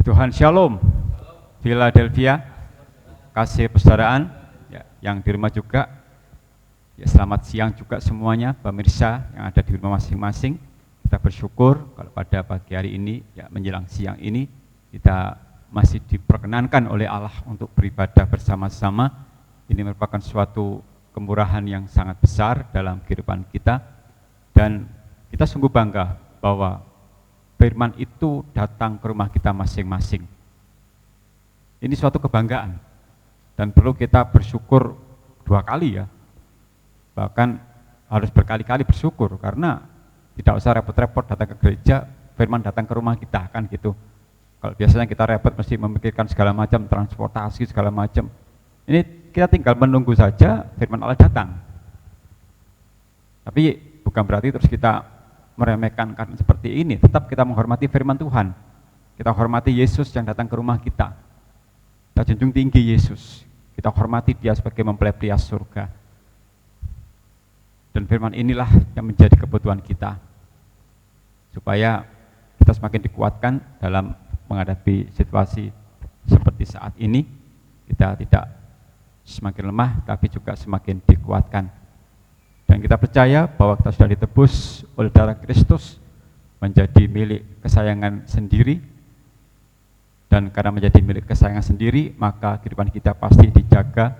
Tuhan Shalom, Philadelphia, kasih persaudaraan ya, yang di rumah juga. Ya, selamat siang juga semuanya, pemirsa yang ada di rumah masing-masing. Kita bersyukur kalau pada pagi hari ini, ya menjelang siang ini, kita masih diperkenankan oleh Allah untuk beribadah bersama-sama. Ini merupakan suatu kemurahan yang sangat besar dalam kehidupan kita, dan kita sungguh bangga bahwa firman itu datang ke rumah kita masing-masing. Ini suatu kebanggaan, dan perlu kita bersyukur dua kali ya, bahkan harus berkali-kali bersyukur, karena tidak usah repot-repot datang ke gereja, firman datang ke rumah kita, kan gitu. Kalau biasanya kita repot mesti memikirkan segala macam, transportasi segala macam. Ini kita tinggal menunggu saja firman Allah datang. Tapi bukan berarti terus kita meremehkan karena seperti ini. Tetap kita menghormati firman Tuhan. Kita hormati Yesus yang datang ke rumah kita. Kita junjung tinggi Yesus. Kita hormati Dia sebagai mempelai pria surga. Dan firman inilah yang menjadi kebutuhan kita, supaya kita semakin dikuatkan dalam menghadapi situasi seperti saat ini. Kita tidak semakin lemah, tapi juga semakin dikuatkan. Dan kita percaya bahwa kita sudah ditebus oleh darah Kristus, menjadi milik kesayangan sendiri. Dan karena menjadi milik kesayangan sendiri, maka kehidupan kita pasti dijaga,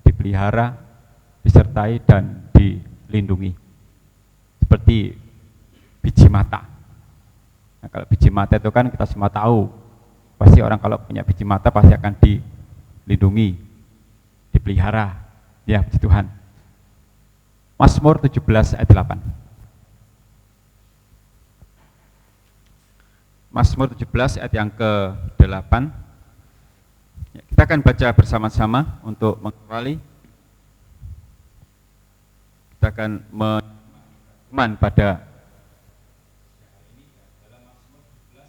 dipelihara, disertai, dan dilindungi. Seperti biji mata. Nah, kalau biji mata itu kan kita semua tahu, pasti orang kalau punya biji mata pasti akan dilindungi, dipelihara. Ya, puji Tuhan. Mazmur 17 ayat 8. Mazmur 17 ayat yang ke-8. Ya, kita akan baca bersama-sama untuk mengawali. Kita akan meneman pada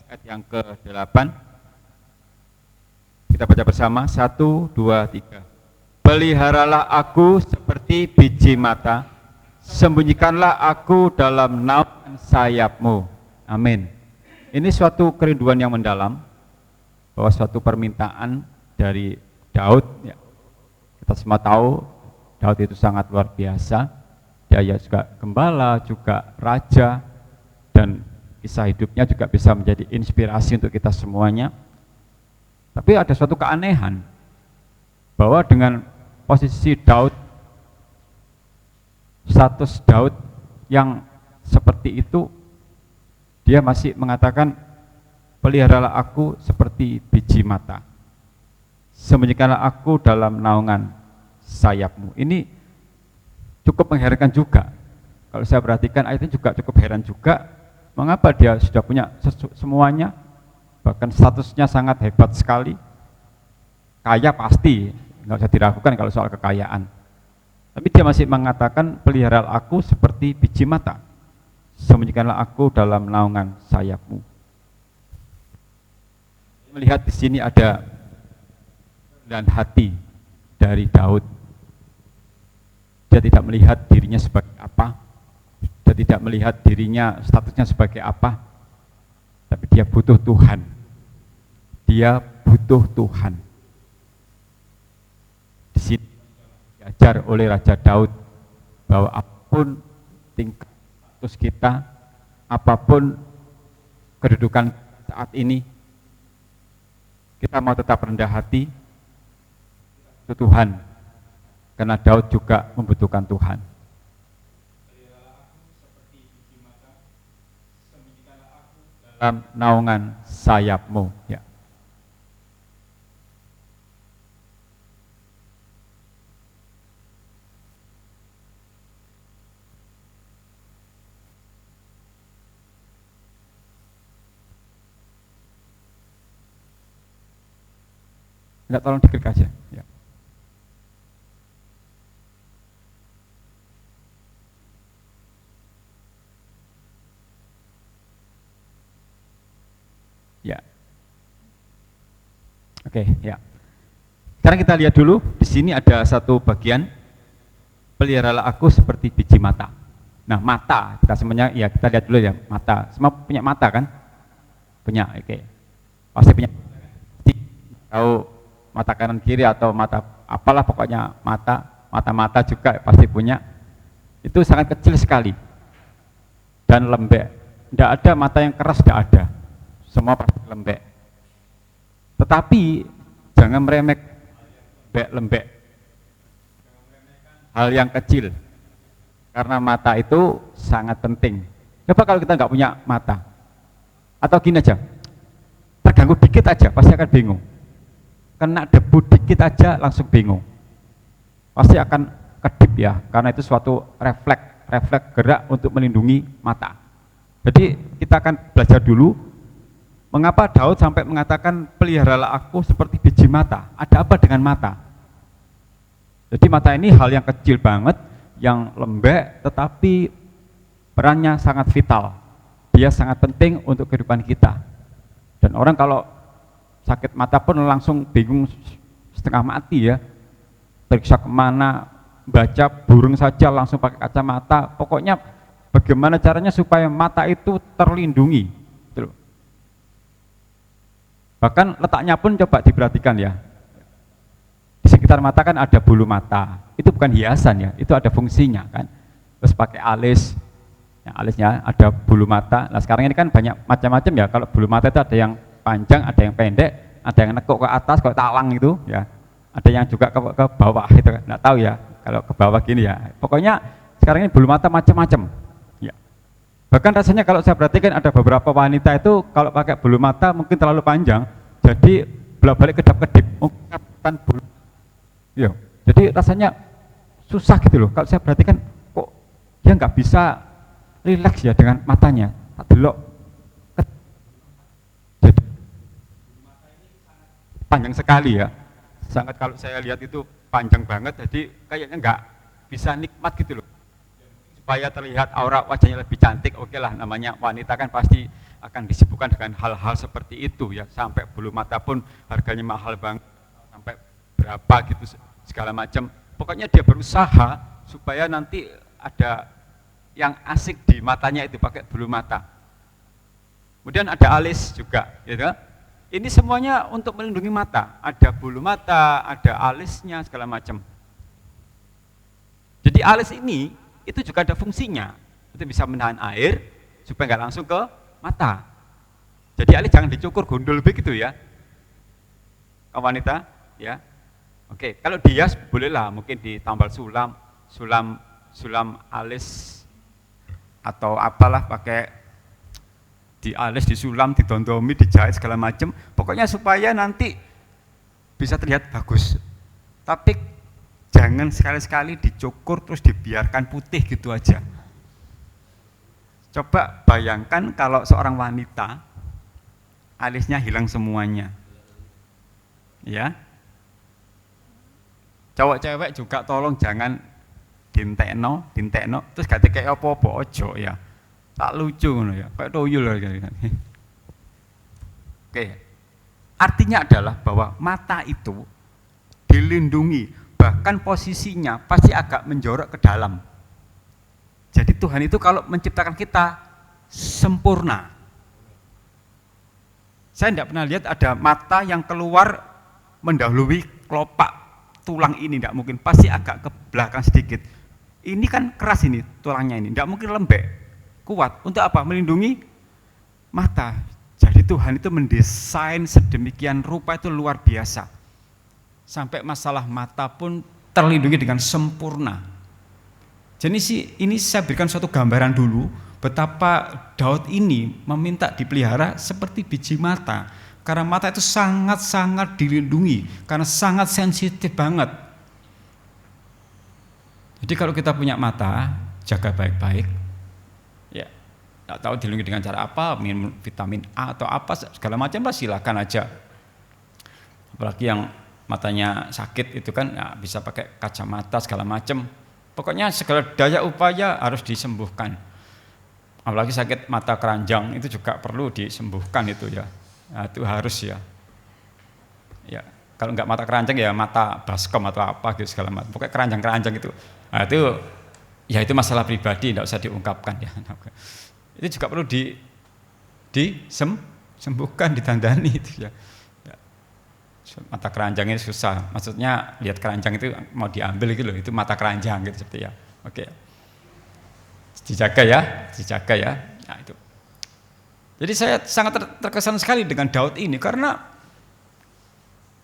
ayat yang ke-8. Kita baca bersama, 1, 2, 3. Peliharalah aku seperti biji mata, sembunyikanlah aku dalam naungan sayap-Mu. Amin. Ini suatu kerinduan yang mendalam, bahwa suatu permintaan dari Daud. Ya. Kita semua tahu Daud itu sangat luar biasa. Dia juga gembala, juga raja, dan kisah hidupnya juga bisa menjadi inspirasi untuk kita semuanya. Tapi ada suatu keanehan, bahwa dengan posisi Daud, status Daud yang seperti itu, dia masih mengatakan, peliharalah aku seperti biji mata, sembunyikanlah aku dalam naungan sayap-Mu. Ini cukup mengherankan juga. Kalau saya perhatikan ayat ini juga cukup heran juga, mengapa dia sudah punya semuanya, bahkan statusnya sangat hebat sekali, kaya pasti, nggak usah diragukan kalau soal kekayaan. Tapi dia masih mengatakan, peliharalah aku seperti biji mata, sembunyikanlah aku dalam naungan sayap-Mu. Melihat di sini ada dan hati dari Daud. Dia tidak melihat dirinya sebagai apa, dia tidak melihat dirinya statusnya sebagai apa, tapi dia butuh Tuhan. Dia butuh Tuhan. Di sini diajar oleh Raja Daud bahwa apapun tingkat status kita, apapun kedudukan saat ini, kita mau tetap rendah hati ke Tuhan, karena Daud juga membutuhkan Tuhan. Dalam naungan sayap-Mu. Ya. Enggak, tolong diklik aja. Ya. Ya. Oke, ya. Sekarang kita lihat dulu, di sini ada satu bagian, peliharalah aku seperti biji mata. Nah, mata, kita semuanya, ya kita lihat dulu ya, mata. Semua punya mata kan? Punya, oke. Pasti punya. tahu mata kanan kiri atau mata apalah pokoknya mata juga pasti punya, itu sangat kecil sekali dan lembek. Tidak ada mata yang keras, tidak ada, semua pasti lembek. Tetapi jangan meremehkan lembek hal yang kecil, karena mata itu sangat penting. Coba kalau kita nggak punya mata, atau gini aja, terganggu dikit aja pasti akan bingung, kena debu dikit aja langsung bingung, pasti akan kedip ya, karena itu suatu refleks gerak untuk melindungi mata. Jadi kita akan belajar dulu mengapa Daud sampai mengatakan peliharalah aku seperti biji mata. Ada apa dengan mata? Jadi mata ini hal yang kecil banget, yang lembek, tetapi perannya sangat vital. Dia sangat penting untuk kehidupan kita. Dan orang kalau sakit mata pun langsung bingung, setengah mati ya. Periksa kemana, baca burung saja langsung pakai kacamata. Pokoknya bagaimana caranya supaya mata itu terlindungi. Bahkan letaknya pun coba diperhatikan ya. Di sekitar mata kan ada bulu mata, itu bukan hiasan ya, itu ada fungsinya kan. Terus pakai alis, yang alisnya ada bulu mata. Nah sekarang ini kan banyak macam-macam ya, kalau bulu mata itu ada yang panjang, ada yang pendek, ada yang nekuk ke atas, kayak talang itu ya. Ada yang juga ke bawah itu, nggak tahu ya, kalau ke bawah gini ya. Pokoknya sekarang ini bulu mata macam-macam. Ya. Bahkan rasanya kalau saya perhatikan ada beberapa wanita itu kalau pakai bulu mata mungkin terlalu panjang, jadi bolak-balik kedap-kedip, ungkapkan bulu. Ya, jadi rasanya susah gitu loh. Kalau saya perhatikan kok dia nggak bisa rileks ya dengan matanya. Tak delok. Jadi panjang sekali ya. Sangat kalau saya lihat itu panjang banget. Jadi kayaknya nggak bisa nikmat gitu loh. Supaya terlihat aura wajahnya lebih cantik, oke lah, namanya wanita kan pasti akan disibukkan dengan hal-hal seperti itu ya. Sampai bulu mata pun harganya mahal banget, sampai berapa gitu segala macam. Pokoknya dia berusaha supaya nanti ada yang asik di matanya itu pakai bulu mata. Kemudian ada alis juga, gitu. Ini semuanya untuk melindungi mata. Ada bulu mata, ada alisnya segala macam. Jadi alis ini itu juga ada fungsinya. Itu bisa menahan air supaya nggak langsung ke mata. Jadi alis jangan dicukur gundul begitu ya, wanita ya. Oke, kalau dihias bolehlah, mungkin ditambal sulam alis atau apalah, pakai di alis, disulam, didondomi, dijahit segala macam. Pokoknya supaya nanti bisa terlihat bagus. Tapi jangan sekali-sekali dicukur terus dibiarkan putih gitu aja. Coba bayangkan kalau seorang wanita alisnya hilang semuanya. Ya. Cowok cewek juga tolong jangan dintekno terus gak dikek apa-apa, ojo ya. Tak lucu ngono ya, kayak toyol gitu. Oke. Artinya adalah bahwa mata itu dilindungi, bahkan posisinya pasti agak menjorok ke dalam. Jadi Tuhan itu kalau menciptakan kita sempurna. Saya tidak pernah lihat ada mata yang keluar mendahului kelopak tulang ini, tidak mungkin, pasti agak ke belakang sedikit. Ini kan keras ini tulangnya ini, tidak mungkin lembek, kuat. Untuk apa? Melindungi mata. Jadi Tuhan itu mendesain sedemikian rupa, itu luar biasa. Sampai masalah mata pun terlindungi dengan sempurna. Jadi ini saya berikan suatu gambaran dulu betapa Daud ini meminta dipelihara seperti biji mata. Karena mata itu sangat-sangat dilindungi, karena sangat sensitif banget. Jadi kalau kita punya mata, jaga baik-baik. Ya, nggak tahu dilindungi dengan cara apa, minum vitamin A atau apa segala macam lah, silakan aja. Apalagi yang matanya sakit itu kan ya, bisa pakai kacamata segala macam. Pokoknya segala daya upaya harus disembuhkan. Apalagi sakit mata keranjang itu juga perlu disembuhkan itu ya. Nah, itu harus ya. Ya, kalau enggak mata keranjang ya mata baskom atau apa gitu segala macam. Pokoknya keranjang-keranjang itu. Nah, itu ya itu masalah pribadi, enggak usah diungkapkan ya. Itu juga perlu disembuhkan, ditandani itu ya. Mata keranjangnya susah, maksudnya lihat keranjang itu mau diambil gitu loh, itu mata keranjang gitu seperti ya. Oke, dijaga ya. Nah itu. Jadi saya sangat terkesan sekali dengan Daud ini karena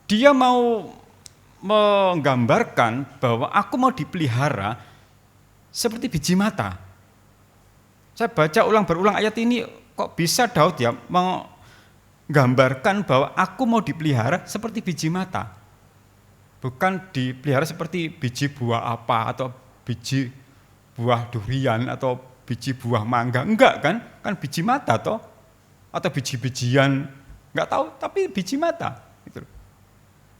dia mau menggambarkan bahwa aku mau dipelihara seperti biji mata. Saya baca berulang ayat ini, kok bisa Daud ya menggambarkan bahwa aku mau dipelihara seperti biji mata. Bukan dipelihara seperti biji buah apa atau biji buah durian atau biji buah mangga, enggak kan? Kan biji mata toh, atau biji-bijian, enggak tahu, tapi biji mata. Gitu.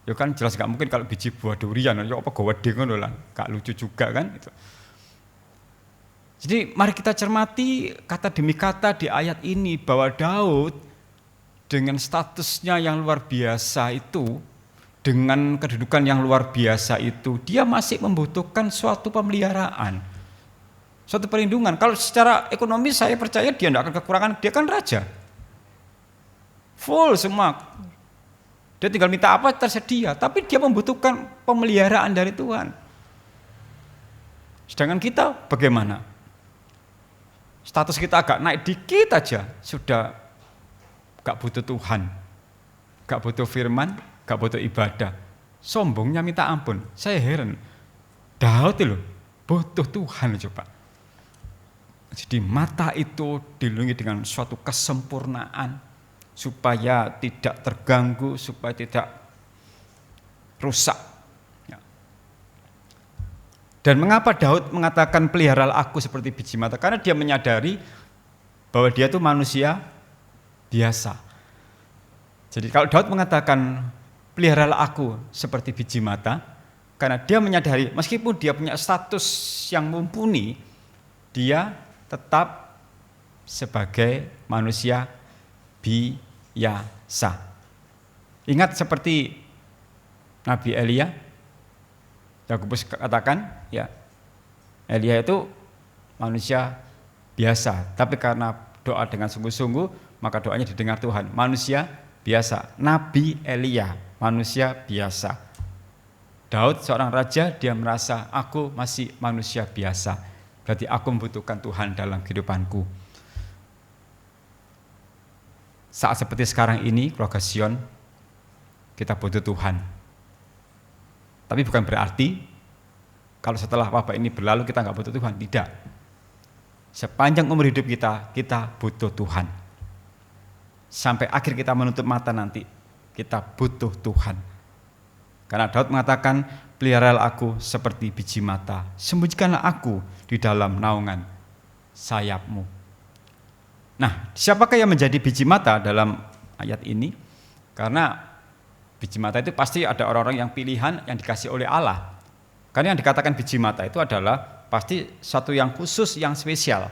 Ya kan jelas enggak mungkin kalau biji buah durian, ya apa gawede ngono lah, enggak lucu juga kan? Gitu. Jadi mari kita cermati kata demi kata di ayat ini bahwa Daud dengan statusnya yang luar biasa itu, dengan kedudukan yang luar biasa itu, dia masih membutuhkan suatu pemeliharaan. Suatu perlindungan. Kalau secara ekonomi saya percaya dia tidak akan kekurangan, dia kan raja. Full semua. Dia tinggal minta apa tersedia, tapi dia membutuhkan pemeliharaan dari Tuhan. Sedangkan kita bagaimana? Status kita agak naik dikit aja, sudah gak butuh Tuhan, gak butuh firman, gak butuh ibadah. Sombongnya minta ampun. Saya heran, Daud itu loh, butuh Tuhan coba. Jadi mata itu dilindungi dengan suatu kesempurnaan, supaya tidak terganggu, supaya tidak rusak. Dan mengapa Daud mengatakan peliharalah aku seperti biji mata? Karena dia menyadari bahwa dia itu manusia biasa. Jadi kalau Daud mengatakan peliharalah aku seperti biji mata, karena dia menyadari meskipun dia punya status yang mumpuni, dia tetap sebagai manusia biasa. Ingat seperti Nabi Elia, Yakobus katakan, ya Elia itu manusia biasa, tapi karena doa dengan sungguh-sungguh, maka doanya didengar Tuhan. Manusia biasa. Nabi Elia, manusia biasa. Daud seorang raja, dia merasa aku masih manusia biasa, berarti aku membutuhkan Tuhan dalam kehidupanku. Saat seperti sekarang ini, keluarga Sion, kita butuh Tuhan. Tapi bukan berarti kalau setelah wabah ini berlalu kita nggak butuh Tuhan, tidak. Sepanjang umur hidup kita, kita butuh Tuhan. Sampai akhir kita menutup mata nanti, kita butuh Tuhan. Karena Daud mengatakan, peliharalah aku seperti biji mata, sembunyikanlah aku di dalam naungan sayapmu. Nah, siapakah yang menjadi biji mata dalam ayat ini? Karena biji mata itu pasti ada orang-orang yang pilihan yang dikasih oleh Allah. Karena yang dikatakan biji mata itu adalah pasti satu yang khusus, yang spesial.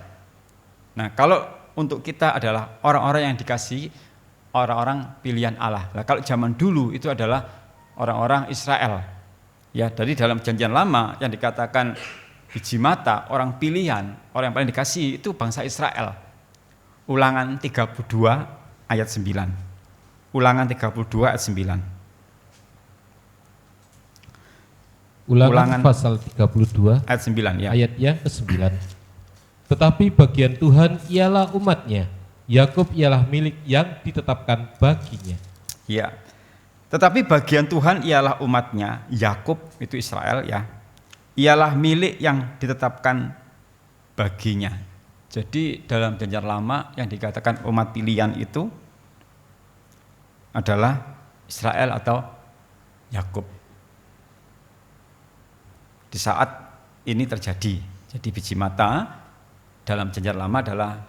Nah, kalau untuk kita adalah orang-orang yang dikasih orang-orang pilihan Allah. Nah, kalau zaman dulu itu adalah orang-orang Israel. Ya, dari dalam Perjanjian Lama yang dikatakan biji mata, orang pilihan, orang yang paling dikasih itu bangsa Israel. Ulangan 32 ayat 9. Ulangan 32 ayat 9. Ulangan pasal 32 ayat 9 ya. Ayat yang ke-9. Tetapi bagian Tuhan ialah umatnya, Yakub ialah milik yang ditetapkan baginya. Ya. Tetapi bagian Tuhan ialah umatnya, Yakub itu Israel ya. Ialah milik yang ditetapkan baginya. Jadi dalam Perjanjian Lama yang dikatakan umat pilihan itu adalah Israel atau Yakub. Di saat ini terjadi, jadi biji mata dalam Perjanjian Lama adalah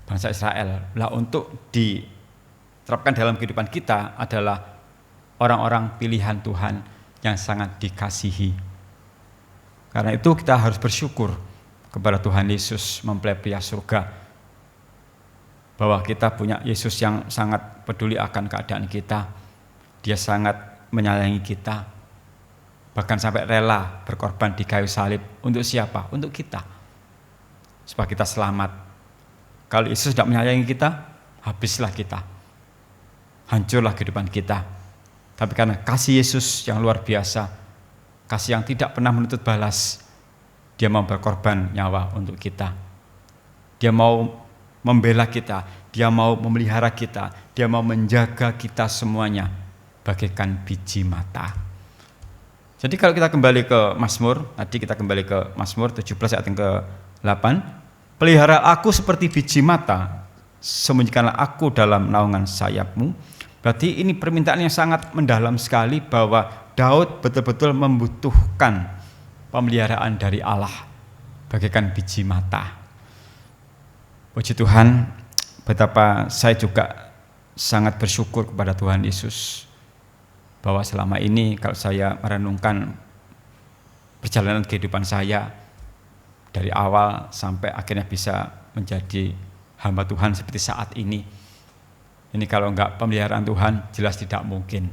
bangsa Israel. Lah untuk diterapkan dalam kehidupan kita adalah orang-orang pilihan Tuhan yang sangat dikasihi. Karena itu kita harus bersyukur kepada Tuhan Yesus mempelai pria surga, bahwa kita punya Yesus yang sangat peduli akan keadaan kita. Dia sangat menyayangi kita, bahkan sampai rela berkorban di kayu salib. Untuk siapa? Untuk kita, supaya kita selamat. Kalau Yesus tidak menyayangi kita, habislah kita, hancurlah kehidupan kita. Tapi karena kasih Yesus yang luar biasa, kasih yang tidak pernah menuntut balas, dia mau berkorban nyawa untuk kita. Dia mau membela kita, dia mau memelihara kita, dia mau menjaga kita semuanya bagaikan biji mata. Jadi kalau kita kembali ke Mazmur, tadi kita kembali ke Mazmur 17 ayat yang ke-8, pelihara aku seperti biji mata, sembunyikanlah aku dalam naungan sayapmu. Berarti ini permintaan yang sangat mendalam sekali bahwa Daud betul-betul membutuhkan pemeliharaan dari Allah bagaikan biji mata. Puji Tuhan, betapa saya juga sangat bersyukur kepada Tuhan Yesus bahwa selama ini kalau saya merenungkan perjalanan kehidupan saya dari awal sampai akhirnya bisa menjadi hamba Tuhan seperti saat ini kalau enggak pemeliharaan Tuhan jelas tidak mungkin.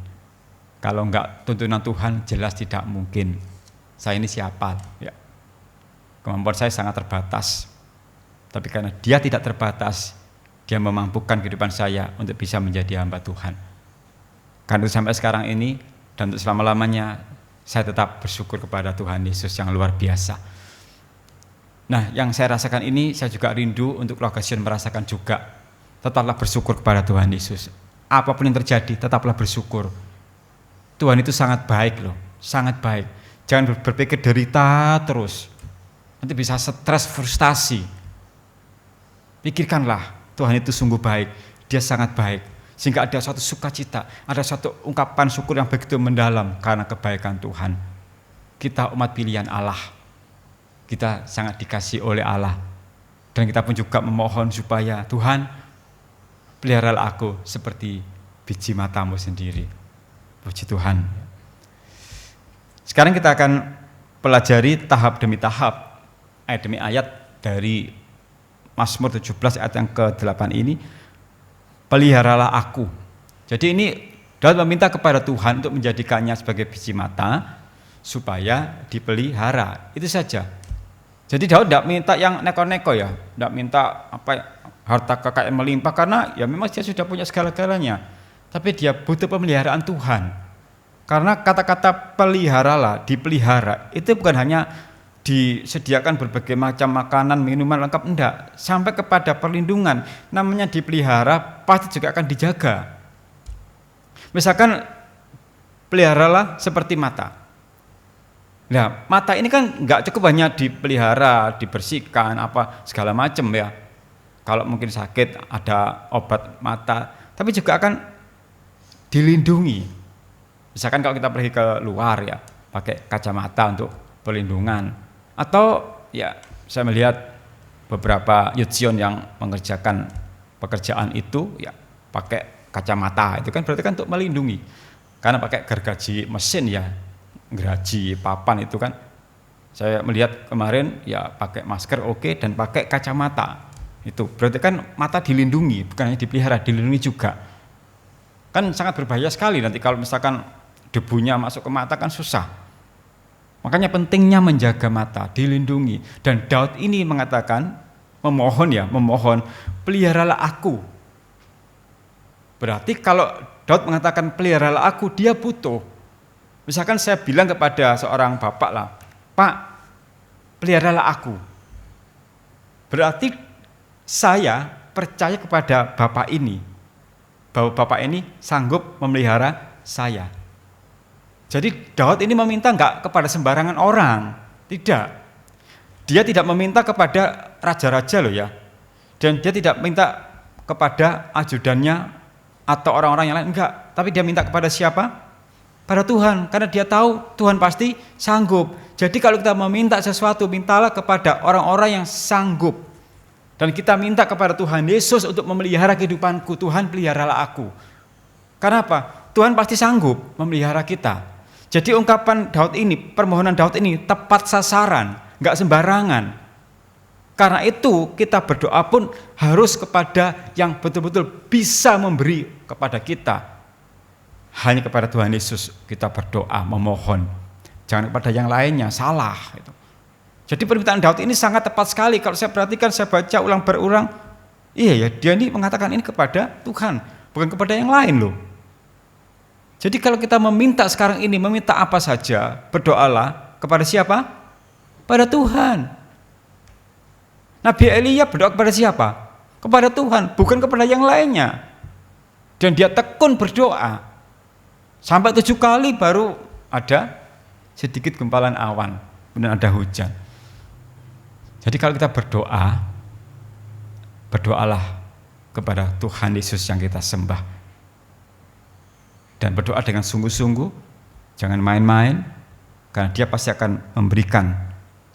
Kalau enggak tuntunan Tuhan jelas tidak mungkin. Saya ini siapa? Ya. Kemampuan saya sangat terbatas. Tapi karena Dia tidak terbatas, Dia memampukan kehidupan saya untuk bisa menjadi hamba Tuhan. Karena itu sampai sekarang ini dan untuk selama-lamanya saya tetap bersyukur kepada Tuhan Yesus yang luar biasa. Nah, yang saya rasakan ini saya juga rindu untuk keluarga Sion merasakan juga. Tetaplah bersyukur kepada Tuhan Yesus. Apapun yang terjadi, tetaplah bersyukur. Tuhan itu sangat baik loh, sangat baik. Jangan berpikir derita terus. Nanti bisa stres, frustasi. Pikirkanlah, Tuhan itu sungguh baik. Dia sangat baik. Sehingga ada suatu sukacita, ada suatu ungkapan syukur yang begitu mendalam karena kebaikan Tuhan. Kita umat pilihan Allah. Kita sangat dikasihi oleh Allah. Dan kita pun juga memohon supaya Tuhan, peliharalah aku seperti biji matamu sendiri. Puji Tuhan. Sekarang kita akan pelajari tahap demi tahap, ayat demi ayat dari Mazmur 17 ayat yang ke-8 ini. Peliharalah aku. Jadi ini Daud meminta kepada Tuhan untuk menjadikannya sebagai biji mata supaya dipelihara. Itu saja. Jadi Daud tidak minta yang neko-neko ya, tidak minta harta kekayaan melimpah karena ya memang dia sudah punya segala-galanya. Tapi dia butuh pemeliharaan Tuhan. Karena kata-kata peliharalah, dipelihara itu bukan hanya disediakan berbagai macam makanan, minuman lengkap, enggak, sampai kepada perlindungan. Namanya dipelihara pasti juga akan dijaga. Misalkan peliharalah seperti mata. Nah, mata ini kan enggak cukup hanya dipelihara, dibersihkan apa segala macam ya. Kalau mungkin sakit ada obat mata, tapi juga akan dilindungi. Misalkan kalau kita pergi ke luar ya, pakai kacamata untuk perlindungan. Atau ya saya melihat beberapa Yutsion yang mengerjakan pekerjaan itu ya pakai kacamata, itu kan berarti kan untuk melindungi. Karena pakai gergaji mesin ya, gergaji papan itu kan. Saya melihat kemarin ya pakai masker oke, dan pakai kacamata. Itu berarti kan mata dilindungi, bukan hanya dipelihara, dilindungi juga. Kan sangat berbahaya sekali nanti kalau misalkan debunya masuk ke mata kan susah. Makanya pentingnya menjaga mata, dilindungi. Dan Daud ini mengatakan, memohon, peliharalah aku. Berarti kalau Daud mengatakan peliharalah aku, dia butuh. Misalkan saya bilang kepada seorang bapak lah, Pak, peliharalah aku. Berarti saya percaya kepada bapak ini, bahwa bapak ini sanggup memelihara saya. Jadi Daud ini meminta enggak kepada sembarangan orang, tidak. Dia tidak meminta kepada raja-raja loh ya, dan dia tidak minta kepada ajudannya atau orang-orang yang lain, enggak. Tapi dia minta kepada siapa? Pada Tuhan, karena dia tahu Tuhan pasti sanggup. Jadi kalau kita meminta sesuatu, mintalah kepada orang-orang yang sanggup. Dan kita minta kepada Tuhan Yesus untuk memelihara kehidupanku. Tuhan, peliharalah aku. Karena apa? Tuhan pasti sanggup memelihara kita. Jadi ungkapan Daud ini, permohonan Daud ini tepat sasaran, enggak sembarangan. Karena itu kita berdoa pun harus kepada yang betul-betul bisa memberi kepada kita. Hanya kepada Tuhan Yesus kita berdoa, memohon. Jangan kepada yang lainnya, salah. Jadi permintaan Daud ini sangat tepat sekali. Kalau saya perhatikan, saya baca ulang berulang, iya ya, dia ini mengatakan ini kepada Tuhan, bukan kepada yang lain loh. Jadi kalau kita meminta sekarang ini, meminta apa saja, berdoalah kepada siapa? Pada Tuhan. Nabi Elia berdoa kepada siapa? Kepada Tuhan, bukan kepada yang lainnya. Dan dia tekun berdoa. Sampai 7 kali baru ada sedikit gumpalan awan, kemudian ada hujan. Jadi kalau kita berdoa, berdoalah kepada Tuhan Yesus yang kita sembah. Dan berdoa dengan sungguh-sungguh, jangan main-main, karena dia pasti akan memberikan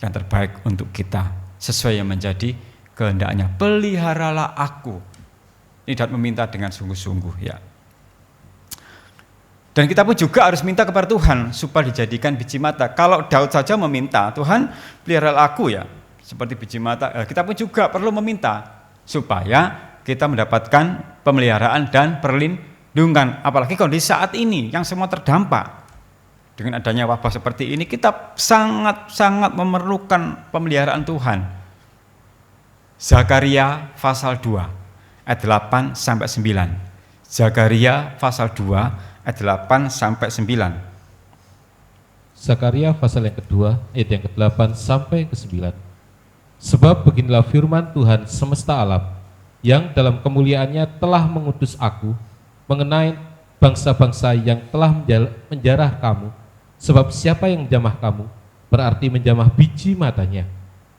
yang terbaik untuk kita, sesuai yang menjadi kehendaknya. Peliharalah aku. Ini dapat meminta dengan sungguh-sungguh ya. Dan kita pun juga harus minta kepada Tuhan supaya dijadikan biji mata. Kalau Daud saja meminta, Tuhan peliharalah aku ya, seperti biji mata. Kita pun juga perlu meminta supaya kita mendapatkan pemeliharaan dan perlindungan. Apalagi kondisi saat ini yang semua terdampak. Dengan adanya wabah seperti ini, kita sangat-sangat memerlukan pemeliharaan Tuhan. Zakaria pasal 2 ayat 8 sampai 9. Zakaria pasal 2 ayat 8 sampai 9. Zakaria pasal yang kedua ayat yang ke-8 sampai ke-9. Sebab beginilah firman Tuhan semesta alam, yang dalam kemuliaannya telah mengutus aku mengenai bangsa-bangsa yang telah menjarah kamu. Sebab siapa yang menjamah kamu berarti menjamah biji matanya.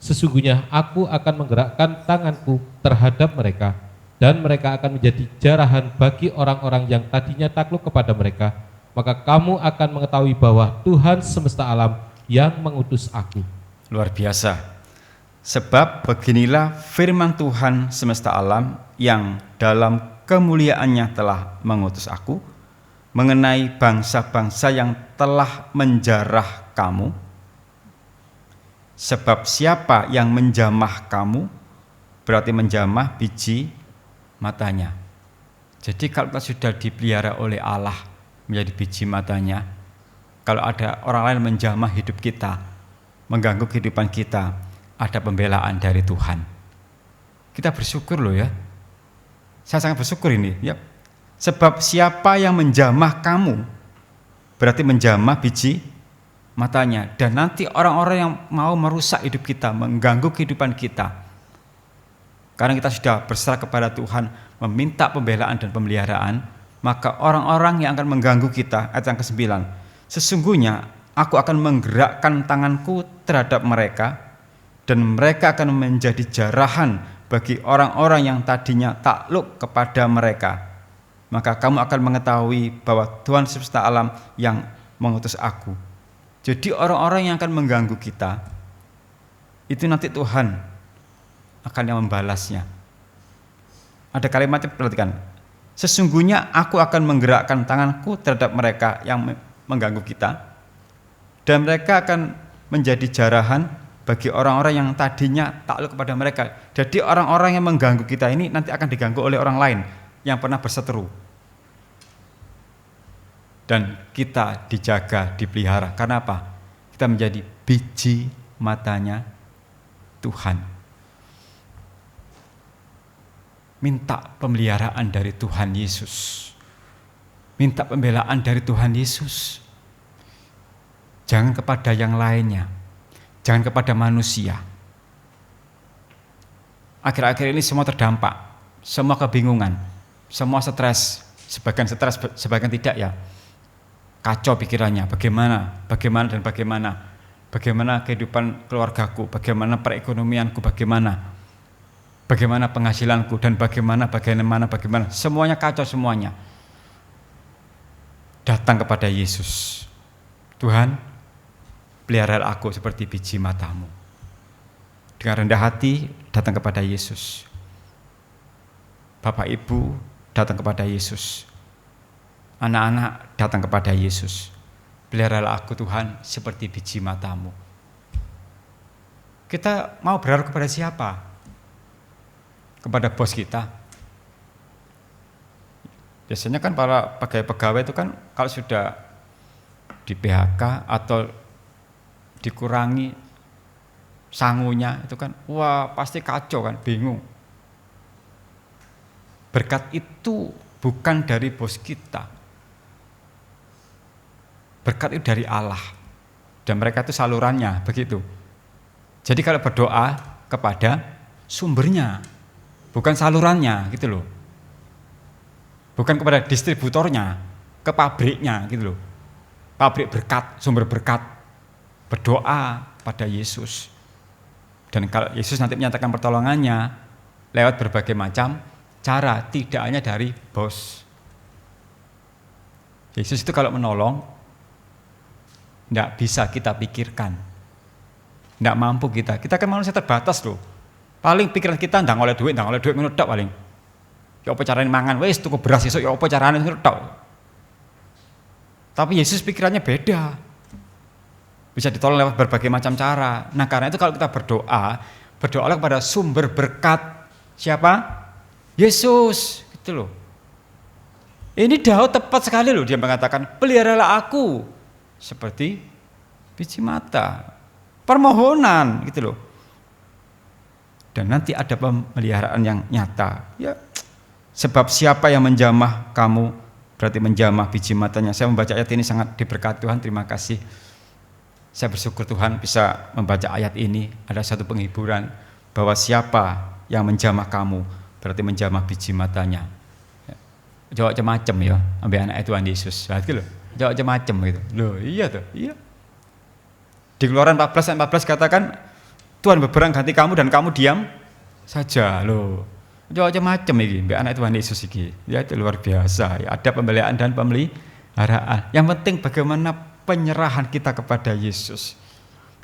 Sesungguhnya aku akan menggerakkan tanganku terhadap mereka, dan mereka akan menjadi jarahan bagi orang-orang yang tadinya takluk kepada mereka. Maka kamu akan mengetahui bahwa Tuhan semesta alam yang mengutus aku. Luar biasa. Sebab beginilah firman Tuhan semesta alam yang dalam kemuliaannya telah mengutus aku mengenai bangsa-bangsa yang telah menjarah kamu. Sebab siapa yang menjamah kamu berarti menjamah biji matanya. Jadi kalau kita sudah dipelihara oleh Allah menjadi biji matanya, kalau ada orang lain menjamah hidup kita, mengganggu kehidupan kita, ada pembelaan dari Tuhan. Kita bersyukur loh ya. Saya sangat bersyukur ini ya. Sebab siapa yang menjamah kamu berarti menjamah biji matanya. Dan nanti orang-orang yang mau merusak hidup kita, mengganggu kehidupan kita, karena kita sudah berserah kepada Tuhan, meminta pembelaan dan pemeliharaan, maka orang-orang yang akan mengganggu kita, ayat yang ke-9, sesungguhnya aku akan menggerakkan tanganku terhadap mereka, dan mereka akan menjadi jarahan bagi orang-orang yang tadinya takluk kepada mereka. Maka kamu akan mengetahui bahwa Tuhan semesta alam yang mengutus aku. Jadi orang-orang yang akan mengganggu kita, itu nanti Tuhan akan yang membalasnya. Ada kalimatnya, perhatikan. Sesungguhnya aku akan menggerakkan tanganku terhadap mereka yang mengganggu kita, dan mereka akan menjadi jarahan bagi orang-orang yang tadinya takluk kepada mereka. Jadi orang-orang yang mengganggu kita ini nanti akan diganggu oleh orang lain yang pernah berseteru. Dan kita dijaga, dipelihara. Karena apa? Kita menjadi biji matanya Tuhan. Minta pemeliharaan dari Tuhan Yesus. Minta pembelaan dari Tuhan Yesus. Jangan kepada yang lainnya. Jangan kepada manusia. Akhir-akhir ini semua terdampak. Semua kebingungan. Semua stres. Sebagian stres, sebagian tidak ya. Kacau pikirannya. Bagaimana kehidupan keluargaku. Bagaimana perekonomianku. Bagaimana penghasilanku, dan bagaimana, semuanya kacau semuanya. Datang kepada Yesus. Tuhan, pelihara aku seperti biji matamu. Dengan rendah hati, datang kepada Yesus. Bapak Ibu, datang kepada Yesus. Anak-anak, datang kepada Yesus. Pelihara aku Tuhan seperti biji matamu. Kita mau berharap kepada siapa? Kepada bos kita. Biasanya kan para pegawai itu kan kalau sudah di PHK atau dikurangi sangunya itu kan, wah pasti kacau kan, bingung. Berkat itu bukan dari bos kita, Berkat itu dari Allah. Dan mereka itu salurannya, begitu. Jadi kalau berdoa kepada sumbernya, bukan salurannya gitu loh. Bukan kepada distributornya, ke pabriknya gitu loh. Pabrik berkat, sumber berkat. Berdoa pada Yesus. Dan kalau Yesus nanti menyatakan pertolongannya lewat berbagai macam cara, tidak hanya dari bos. Yesus itu kalau menolong tidak bisa kita pikirkan, tidak mampu kita kan manusia terbatas loh. Paling pikiran kita ndang oleh duit ngono tok paling. Ya apa carane mangan, wis tuku beras esuk ya apa carane ngono tok. Tapi Yesus pikirannya beda. Bisa ditolong lewat berbagai macam cara. Nah karena itu kalau kita berdoalah kepada sumber berkat. Siapa? Yesus, gitu loh. Ini Daud tepat sekali loh, dia mengatakan, peliharalah aku seperti biji mata. Permohonan, gitu loh. Dan nanti ada pemeliharaan yang nyata. Ya, sebab siapa yang menjamah kamu, berarti menjamah biji matanya. Saya membaca ayat ini sangat diberkati Tuhan, terima kasih. Saya bersyukur Tuhan bisa membaca ayat ini, ada satu penghiburan bahwa siapa yang menjamah kamu berarti menjamah biji matanya. Jawab macam-macam ya, ambil anak Tuhan Yesus. Berarti loh, jawab macam-macam gitu. Loh, iya tuh, iya. Di Keluaran 14 ayat 14 katakan Tuhan berperang ganti kamu dan kamu diam saja loh. Jawab macam-macam ini, ambil anak Tuhan Yesus ini. Ya itu luar biasa. Ya, ada pembelaan dan pemeliharaan. Yang penting bagaimana penyerahan kita kepada Yesus.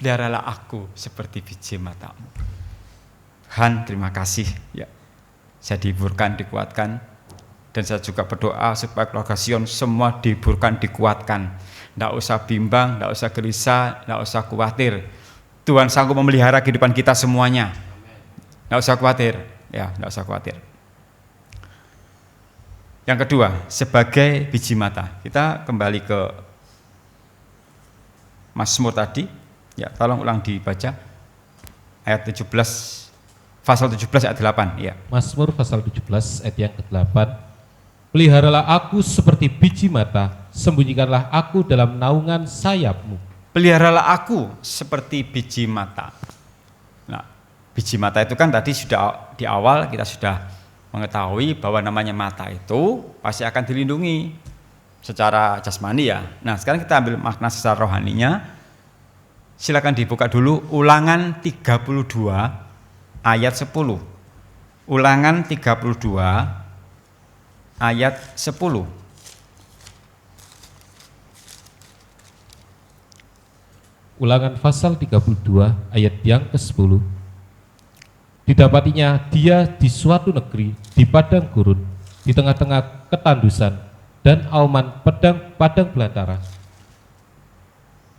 Peliharalah aku seperti biji matamu. Tuhan terima kasih ya. Saya dihiburkan, dikuatkan, dan saya juga berdoa supaya keluarga Sion semua dihiburkan, dikuatkan. Tidak usah bimbang, tidak usah gelisah, tidak usah khawatir. Tuhan sanggup memelihara kehidupan kita semuanya. Tidak usah khawatir, ya, tidak usah khawatir. Yang kedua, sebagai biji mata. Kita kembali ke Mazmur tadi, ya tolong ulang dibaca ayat 17, pasal 17 ayat 8, ya. Mazmur pasal 17 ayat yang ke-8. Peliharalah aku seperti biji mata, sembunyikanlah aku dalam naungan sayapmu. Peliharalah aku seperti biji mata. Nah, biji mata itu kan tadi sudah di awal kita sudah mengetahui bahwa namanya mata itu pasti akan dilindungi secara jasmani ya. Nah sekarang kita ambil makna secara rohaninya. Silakan dibuka dulu Ulangan 32 ayat 10. Ulangan 32 ayat 10. Ulangan pasal 32 ayat yang ke-10. Didapatinya dia di suatu negeri, di padang gurun, di tengah-tengah ketandusan dan auman padang belantara.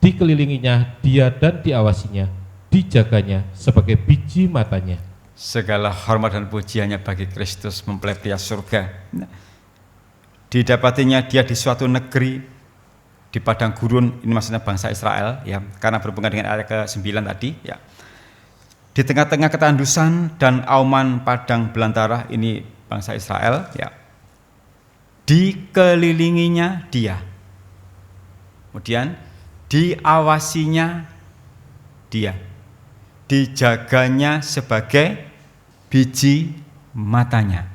Dikelilinginya dia dan diawasinya, dijaganya sebagai biji matanya. Segala hormat dan pujiannya bagi Kristus mempelai pria surga. Didapatinya dia di suatu negeri, di padang gurun, ini maksudnya bangsa Israel, ya, karena berhubungan dengan ayat ke-9 tadi, ya. Di tengah-tengah ketandusan dan auman padang belantara, ini bangsa Israel, ya. Dikelilinginya dia, kemudian diawasinya dia, dijaganya sebagai biji matanya.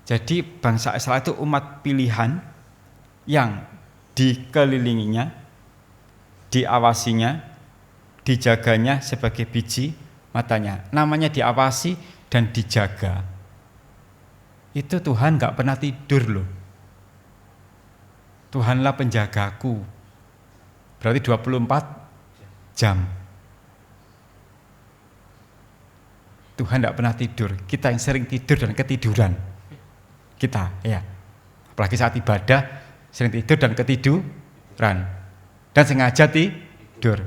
Jadi bangsa Israel itu umat pilihan yang dikelilinginya, diawasinya, dijaganya sebagai biji matanya. Namanya diawasi dan dijaga. Itu Tuhan gak pernah tidur loh. Tuhanlah penjagaku. Berarti 24 jam. Tuhan gak pernah tidur. Kita yang sering tidur dan ketiduran. Kita, ya. Apalagi saat ibadah, sering tidur dan ketiduran. Dan sengaja tidur.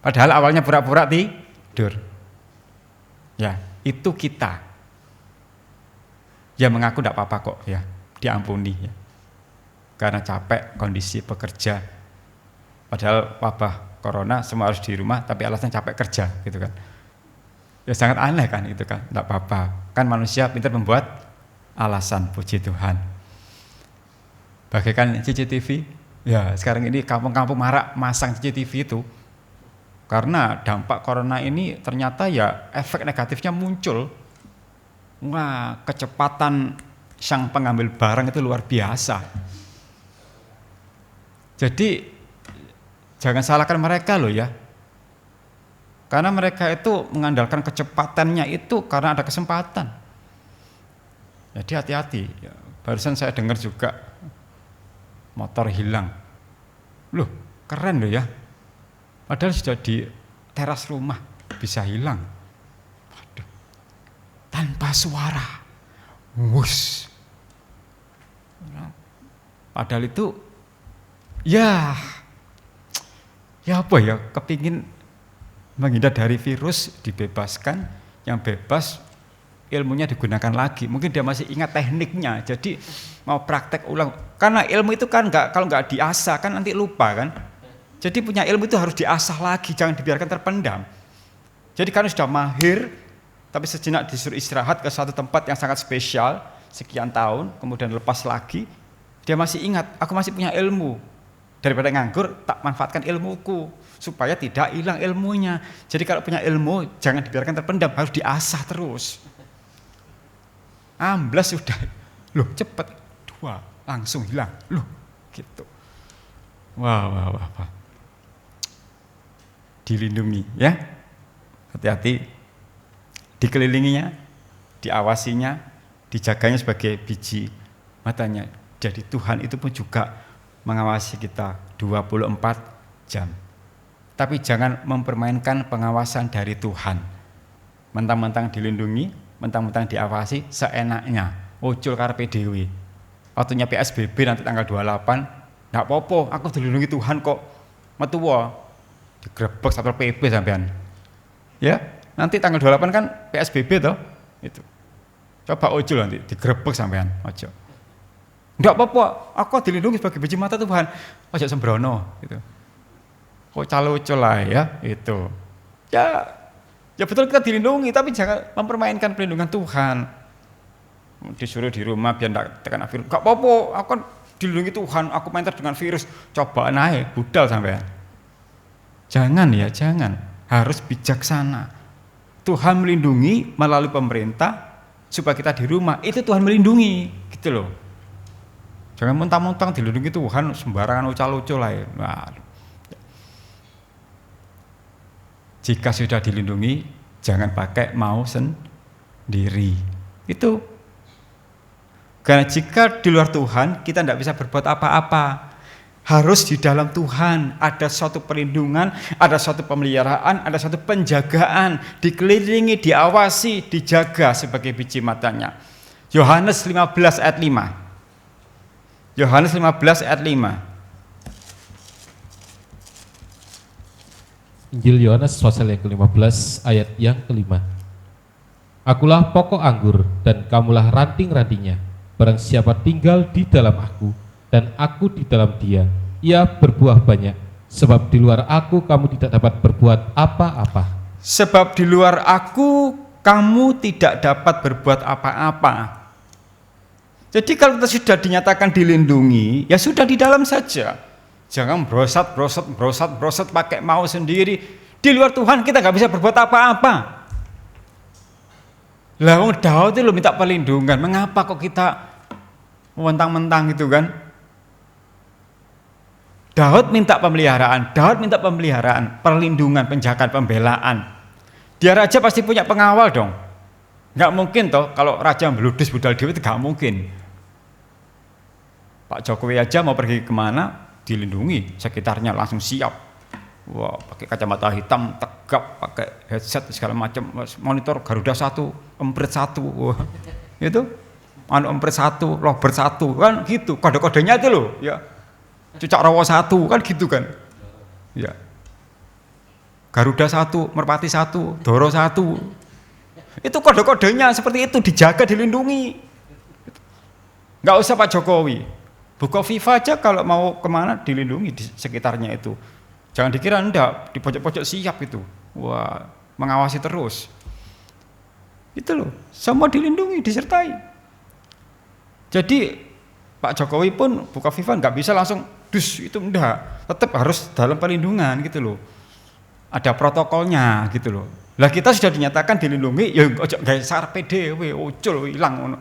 Padahal awalnya pura-pura tidur. Ya, itu kita. Ya mengaku tidak apa-apa kok, ya diampuni ya. Karena capek kondisi bekerja. Padahal wabah corona semua harus di rumah, tapi alasan capek kerja gitu kan. Ya sangat aneh kan itu kan, tidak apa-apa. Kan manusia pintar membuat alasan, puji Tuhan. Bagaikan CCTV, Ya, sekarang ini kampung-kampung marak masang CCTV itu. Karena dampak corona ini ternyata ya efek negatifnya muncul. Wah, kecepatan sang pengambil barang itu luar biasa. Jadi jangan salahkan mereka loh ya. Karena mereka itu mengandalkan kecepatannya itu karena ada kesempatan. Jadi hati-hati. Ya, barusan saya dengar juga motor hilang. Loh, keren loh ya. Padahal sudah di teras rumah bisa hilang. Waduh. Tanpa suara. Wus. Padahal itu ya apa ya, kepingin menghindar dari virus, dibebaskan, yang bebas ilmunya digunakan lagi. Mungkin dia masih ingat tekniknya, jadi mau praktek ulang. Karena ilmu itu kan kalau nggak diasah kan nanti lupa kan. Jadi punya ilmu itu harus diasah lagi, jangan dibiarkan terpendam. Jadi karena sudah mahir, tapi sejenak disuruh istirahat ke suatu tempat yang sangat spesial, sekian tahun, kemudian lepas lagi, dia masih ingat, aku masih punya ilmu. Daripada nganggur, tak manfaatkan ilmuku, supaya tidak hilang ilmunya. Jadi kalau punya ilmu, jangan dibiarkan terpendam, harus diasah terus. Amblas sudah, loh cepet, 2, langsung hilang, loh gitu. Wah. Dilindungi ya, hati-hati, dikelilinginya, diawasinya, dijaganya sebagai biji matanya. Jadi Tuhan itu pun juga mengawasi kita 24 jam. Tapi jangan mempermainkan pengawasan dari Tuhan. Mentang-mentang dilindungi, mentang-mentang diawasi seenaknya. Ucul karepe dhewe. Waktunya PSBB nanti tanggal 28, enggak apa-apa, aku dilindungi Tuhan kok. Metu wae. Digrebek Satpol PP sampean. Ya, nanti tanggal 28 kan PSBB toh. Itu. Coba ojol nanti digrebek sampean, ojo. Enggak apa-apa, aku dilindungi sebagai biji mata Tuhan. Ojo sembrono gitu. Kok calo-col lah ya, itu. Ya betul kita dilindungi, tapi jangan mempermainkan perlindungan Tuhan. Disuruh di rumah biar enggak terkena virus. Enggak apa-apa, aku kan dilindungi Tuhan, aku main dengan virus. Coba naik, budal sampean. Jangan ya, jangan. Harus bijaksana. Tuhan melindungi melalui pemerintah supaya kita di rumah. Itu Tuhan melindungi, gitu loh. Jangan mentang-mentang dilindungi Tuhan sembarangan ucal-ucal lah ya. Nah, jika sudah dilindungi, jangan pakai mau sendiri. Itu. Karena jika di luar Tuhan, kita tidak bisa berbuat apa-apa. Harus di dalam Tuhan ada suatu perlindungan, ada suatu pemeliharaan, ada suatu penjagaan, dikelilingi, diawasi, dijaga sebagai biji matanya. Yohanes 15 ayat 5. Yohanes 15 ayat 5. Injil Yohanes pasal yang ke-15 ayat yang ke-5. Akulah pokok anggur dan kamulah ranting-rantingnya. Barang siapa tinggal di dalam aku dan aku di dalam dia, ia berbuah banyak. Sebab di luar aku kamu tidak dapat berbuat apa-apa. Sebab di luar aku kamu tidak dapat berbuat apa-apa. Jadi kalau kita sudah dinyatakan dilindungi, ya sudah di dalam saja. Jangan brosat pakai mau sendiri. Di luar Tuhan kita nggak bisa berbuat apa-apa. Lah wong Daud itu lo minta perlindungan, mengapa kok kita mentang-mentang gitu kan? Daud minta pemeliharaan, perlindungan, penjagaan, pembelaan. Dia raja pasti punya pengawal dong. Nggak mungkin toh kalau raja meludus budal dewi itu nggak mungkin. Pak Jokowi aja mau pergi kemana dilindungi, sekitarnya langsung siap. Wah, pakai kacamata hitam, tegap, pakai headset segala macam, monitor Garuda 1, Emprit 1, wah, itu, Emprit 1, Lovebird 1, kan gitu, kode-kodenya itu loh, ya. Cucak Rawa 1 kan gitu kan, ya. Garuda 1, Merpati 1, Doro 1, itu kode-kodenya seperti itu, dijaga, dilindungi. Nggak usah Pak Jokowi, buka FIFA aja kalau mau kemana dilindungi di sekitarnya itu. Jangan dikira enggak, di pojok-pojok siap itu. Wah, mengawasi terus. Itu loh, semua dilindungi, disertai. Jadi Pak Jokowi pun buka FIFA nggak bisa langsung dus itu enggak, tetap harus dalam perlindungan gitu loh. Ada protokolnya gitu loh. Lah kita sudah dinyatakan dilindungi, ya ojo gawe sarepe dhewe, ucul ilang ngono.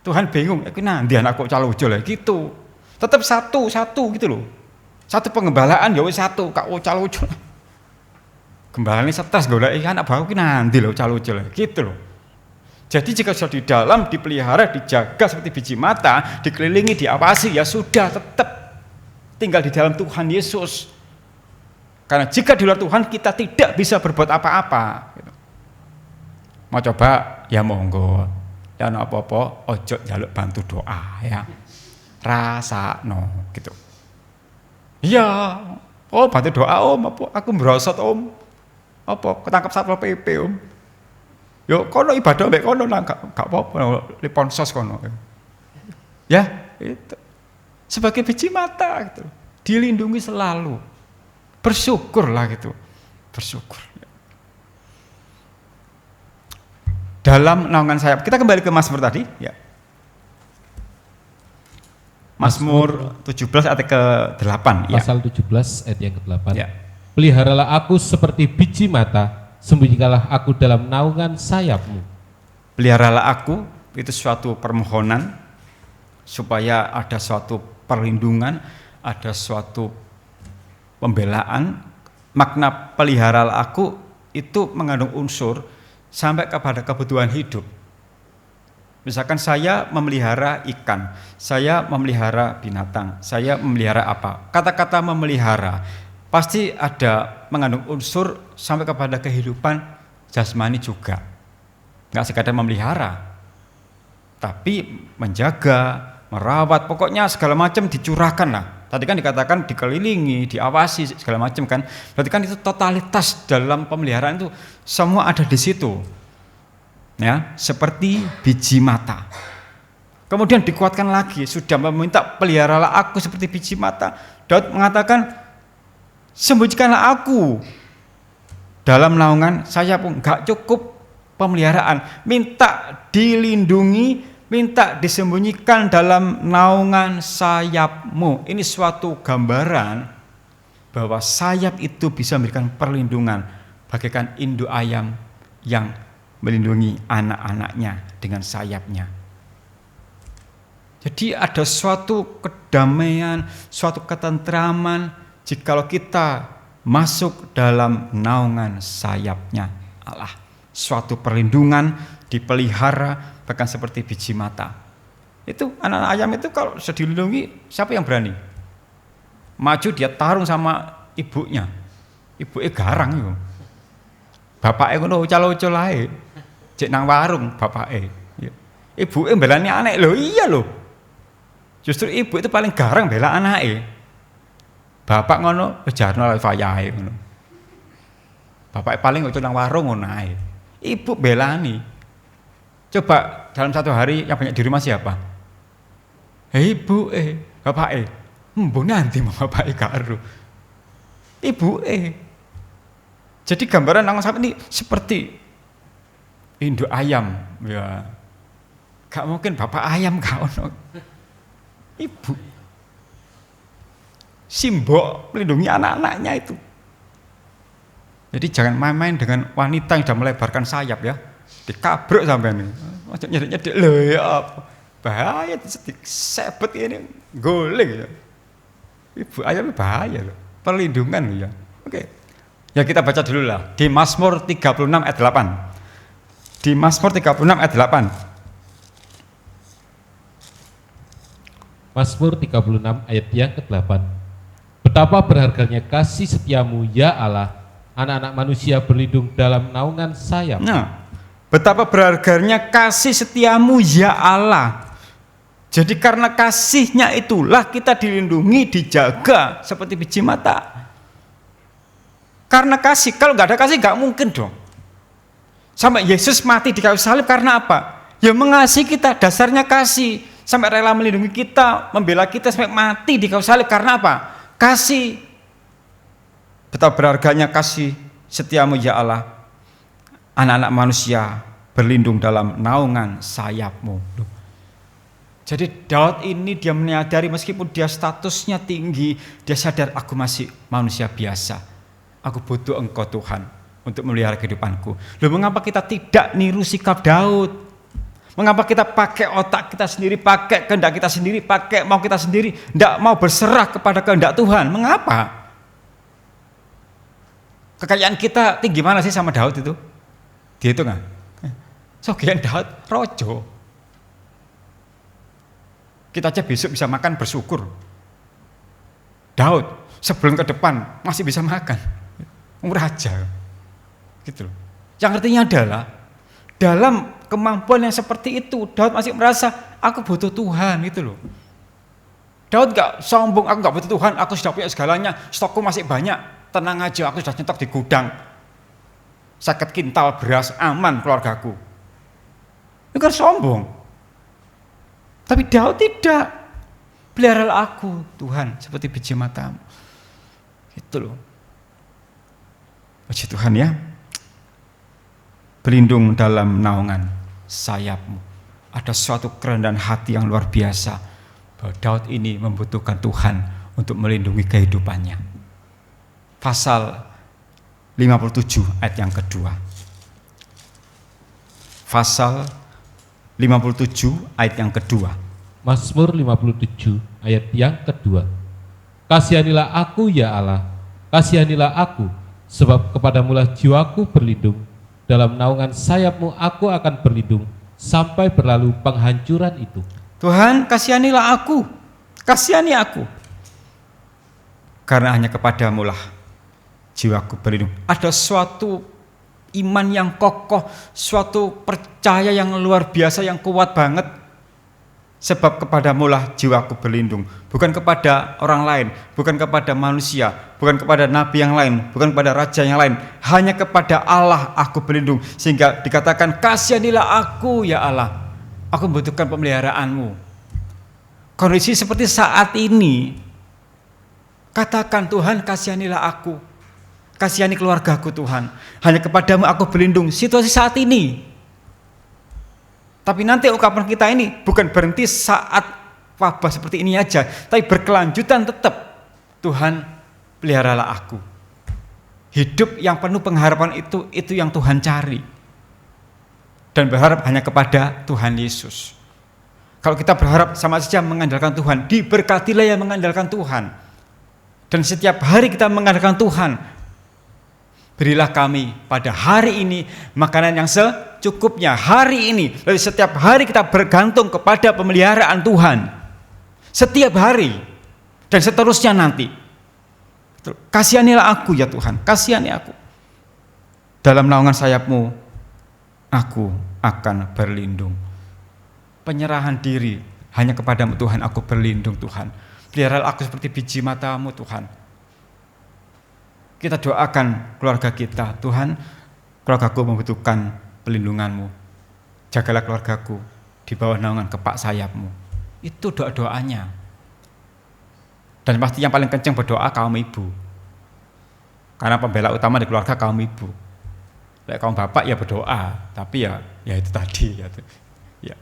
Tuhan bingung, aku nanti anakku calo ucul ya gitu. Tetap satu gitu loh. Satu pengembalaan ya wis satu, kak calo ucul. Gembalane stres golek anak baru ki nanti lho calo ucul gitu loh. Jadi jika sudah di dalam dipelihara, dijaga seperti biji mata, dikelilingi, diawasi, ya sudah tetap tinggal di dalam Tuhan Yesus. Karena jika di luar Tuhan kita tidak bisa berbuat apa-apa. Gitu. Mau coba ya monggo. Ya no apa-apa, ojo jaluk bantu doa ya. Rasakno gitu. Iya, oh bantu doa om, apa aku merosot om. Apa ketangkap Satpol PP om. Yo kono ibadah mbek kono lah gak apa-apa di ponsos kono. Ya, itu. Sebagai biji mata gitu. Dilindungi selalu. Bersyukurlah gitu. Bersyukur. Dalam naungan sayap. Kita kembali ke Mazmur tadi, ya. Mazmur 17 ayat ke-8, ya. Pasal 17 ayat yang ke-8. Ya. Peliharalah aku seperti biji mata, sembunyikanlah aku dalam naungan sayapmu. Peliharalah aku, itu suatu permohonan supaya ada suatu perlindungan, ada suatu pembelaan. Makna peliharalah aku itu mengandung unsur sampai kepada kebutuhan hidup. Misalkan saya memelihara ikan, saya memelihara binatang, saya memelihara apa? Kata-kata memelihara pasti ada mengandung unsur sampai kepada kehidupan jasmani juga. Nggak sekadar memelihara, tapi menjaga, merawat, pokoknya segala macam dicurahkan lah. Tadi kan dikatakan dikelilingi, diawasi segala macam kan. Berarti kan itu totalitas dalam pemeliharaan itu semua ada di situ. Ya, seperti biji mata. Kemudian dikuatkan lagi, sudah meminta peliharalah aku seperti biji mata. Daud mengatakan sembunyikanlah aku dalam naungan sayapmu. Enggak cukup pemeliharaan, minta dilindungi, minta disembunyikan dalam naungan sayapmu. Ini suatu gambaran bahwa sayap itu bisa memberikan perlindungan bagaikan induk ayam yang melindungi anak-anaknya dengan sayapnya. Jadi ada suatu kedamaian, suatu ketentraman jikalau kita masuk dalam naungan sayapnya Allah. Suatu perlindungan, dipelihara, bahkan seperti biji mata. Itu anak-anak ayam itu kalau sudah dilindungi, siapa yang berani? Maju dia tarung sama ibunya. Ibunya garang itu. Bapaknya ngono ucal-ucal ae. Cek nang warung bapaknya. Ibunya belani anak lho, iya lho. Justru ibu itu paling garang bela anaknya. Bapak ngono jarno fayahe ngono. Bapaknya paling ucal nang warung ngono ae. Ibu belani. Coba dalam satu hari yang banyak di rumah siapa? Ibu bapak mbok nanti mau bapak karo. Ibu Jadi gambaran nang sampe ini seperti induk ayam ya. Gak mungkin bapak ayam gak ono. Ibu simbol melindungi anak-anaknya itu. Jadi jangan main-main dengan wanita yang sudah melebarkan sayap ya. Dikabruk sampai ini. Macam nyedek-nyedek lho ya apa. Bahaya sebet ini golek ya. Ibu ayam bahaya loh. Perlindungan loh ya. Oke. Ya kita baca dulu lah. Di Mazmur 36 ayat 8. Di Mazmur 36 ayat 8. Mazmur 36 ayat yang ke-8. Betapa berharganya kasih setiamu ya Allah, anak-anak manusia berlindung dalam naungan sayap. Nah, betapa berharganya kasih setiamu ya Allah. Jadi karena kasihnya itulah kita dilindungi, dijaga seperti biji mata. Karena kasih, kalau nggak ada kasih nggak mungkin dong. Sampai Yesus mati di kayu salib karena apa? Ya mengasihi kita, dasarnya kasih. Sampai rela melindungi kita, membela kita sampai mati di kayu salib karena apa? Kasih. Betapa berharganya kasih setiamu ya Allah. Anak-anak manusia berlindung dalam naungan sayapmu. Jadi Daud ini dia menyadari meskipun dia statusnya tinggi, dia sadar aku masih manusia biasa. Aku butuh Engkau Tuhan untuk memelihara kehidupanku. Loh, mengapa kita tidak niru sikap Daud? Mengapa kita pakai otak kita sendiri, pakai kehendak kita sendiri, pakai mau kita sendiri, tidak mau berserah kepada kehendak Tuhan? Mengapa? Kekayaan kita tinggi mana sih sama Daud itu? Dia itu nggak? Sogian Daud rojo. Kita aja besok bisa makan bersyukur. Daud sebelum ke depan masih bisa makan. Raja. Gitu loh. Yang artinya adalah dalam kemampuan yang seperti itu Daud masih merasa aku butuh Tuhan gitu loh. Daud gak sombong, aku gak butuh Tuhan, aku sudah punya segalanya, stokku masih banyak, tenang aja, aku sudah nyetok di gudang. Sakit kintal beras aman keluargaku. Itu kan sombong. Tapi Daud tidak. Peliharalah aku Tuhan seperti biji matamu. Gitu loh. Puji Tuhan ya. Berlindung dalam naungan sayapmu. Ada suatu kerendahan hati yang luar biasa bahwa Daud ini membutuhkan Tuhan untuk melindungi kehidupannya. Pasal 57 ayat yang kedua. Pasal 57 ayat yang kedua. Mazmur 57 ayat yang kedua. Kasihanilah aku ya Allah, kasihanilah aku, sebab kepadamulah jiwaku berlindung. Dalam naungan sayapmu aku akan berlindung sampai berlalu penghancuran itu. Tuhan, kasihanilah aku, kasihani aku. Karena hanya kepadamulah jiwaku berlindung. Ada suatu iman yang kokoh, suatu percaya yang luar biasa, yang kuat banget. Sebab kepadamulah jiwaku berlindung. Bukan kepada orang lain, bukan kepada manusia, bukan kepada nabi yang lain, bukan kepada raja yang lain. Hanya kepada Allah aku berlindung. Sehingga dikatakan kasihanilah aku ya Allah. Aku membutuhkan pemeliharaanmu. Kondisi seperti saat ini, katakan Tuhan kasihanilah aku. Kasihani keluargaku Tuhan. Hanya kepadamu aku berlindung. Situasi saat ini. Tapi nanti ungkapan kita ini bukan berhenti saat wabah seperti ini aja. Tapi berkelanjutan tetap. Tuhan peliharalah aku. Hidup yang penuh pengharapan itu yang Tuhan cari. Dan berharap hanya kepada Tuhan Yesus. Kalau kita berharap sama saja mengandalkan Tuhan. Diberkatilah yang mengandalkan Tuhan. Dan setiap hari kita mengandalkan Tuhan. Berilah kami pada hari ini makanan yang secukupnya hari ini. Lalu setiap hari kita bergantung kepada pemeliharaan Tuhan. Setiap hari dan seterusnya nanti. Kasihanilah aku ya Tuhan, kasihani aku. Dalam naungan sayapmu aku akan berlindung. Penyerahan diri hanya kepadamu Tuhan, aku berlindung Tuhan. Peliharalah aku seperti biji matamu Tuhan. Kita doakan keluarga kita, Tuhan, keluargaku membutuhkan pelindunganmu. Jagalah keluargaku di bawah naungan kepak sayapmu. Itu doa-doanya. Dan pasti yang paling kencang berdoa kaum ibu. Karena pembela utama di keluarga kaum ibu. Lek kaum bapak ya berdoa, tapi ya itu tadi ya.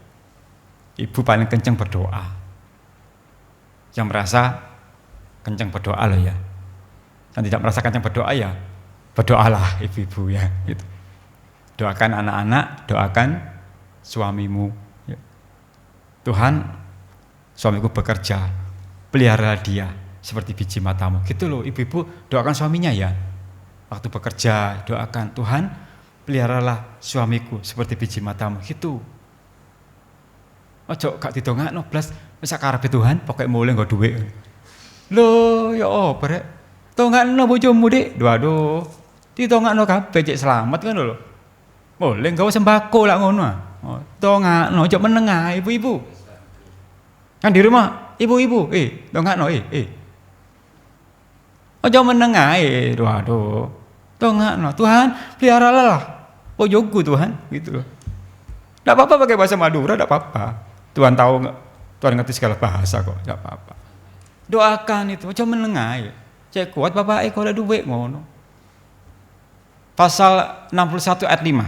Ibu paling kencang berdoa. Yang merasa kencang berdoa loh ya. Yang tidak merasakan yang berdoa ya berdoalah ibu-ibu ya gitu. Doakan anak-anak, doakan suamimu ya. Tuhan, suamiku bekerja, peliharalah dia seperti biji matamu gitu loh. Ibu-ibu doakan suaminya ya. Waktu bekerja doakan Tuhan, peliharalah suamiku seperti biji matamu gitu. Ojo gak didongakno blas wis karepe Tuhan pokoke mulih nggo dhuwit. Lho ya opo rek? Tongakno bojomu dik, waduh, ditongakno kabeh cek selamat kan lho. Boleh gawe sembako lah ngono. Tongakno ojo meneng ae ibu-ibu. Kan di rumah, ibu-ibu, tongakno ojo meneng ae, waduh. Tongakno, Tuhan peliharalah bojoku Tuhan, gitu loh. Enggak apa-apa pakai bahasa Madura, enggak apa-apa. Tuhan tahu, Tuhan ngerti segala bahasa kok, enggak apa-apa. Doakan itu, ojo meneng ae. Cek kuat bapak kalau ada duit ngono. Pasal 61 ayat 5.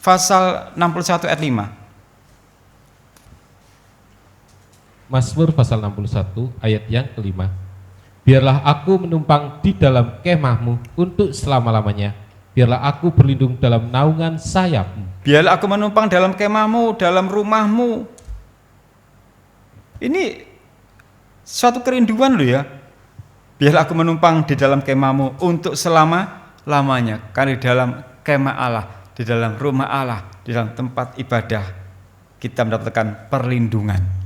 Pasal 61 ayat 5. Mazmur pasal 61 ayat yang kelima. Biarlah aku menumpang di dalam kemahmu untuk selama-lamanya. Biarlah aku berlindung dalam naungan sayapmu. Biarlah aku menumpang dalam kemahmu, dalam rumahmu. Ini suatu kerinduan loh ya. Biarlah aku menumpang di dalam kemahmu untuk selama-lamanya. Karena di dalam kemah Allah, di dalam rumah Allah, di dalam tempat ibadah, kita mendapatkan perlindungan.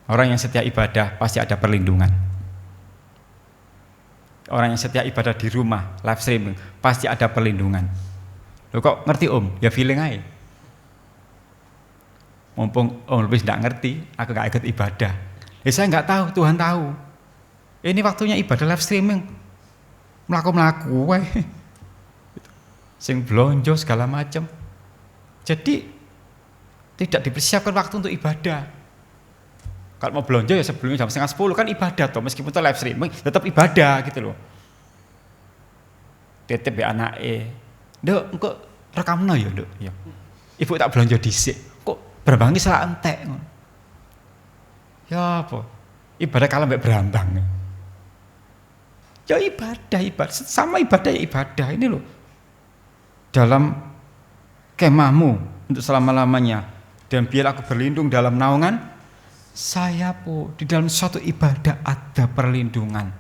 Orang yang setia ibadah pasti ada perlindungan. Orang yang setia ibadah di rumah, live streaming, pasti ada perlindungan. Loh kok ngerti Om? Ya feeling aja. Mumpung Om lebih tidak ngerti, aku gak ikut ibadah. Ya saya nggak tahu, Tuhan tahu. Ini waktunya ibadah live streaming. Melaku-melaku, sing blonjo segala macam. Jadi tidak dipersiapkan waktu untuk ibadah. Kalau mau belanja ya sebelumnya jam 9:30 kan ibadah toh, meskipun itu live streaming tetap ibadah gitu loh. Titip ya anake. Nduk, engko rekamno ya, Nduk. Ya. Ibu tak belanja dhisik. Kok Brambangi salah entek ngono. Ya apa? Ibadah kalah mbek Brambang. Ya ibadah sama ibadah ya ibadah ini loh. Dalam kemahmu untuk selama-lamanya, dan biar aku berlindung dalam naungan sayapmu. Di dalam suatu ibadah ada perlindungan.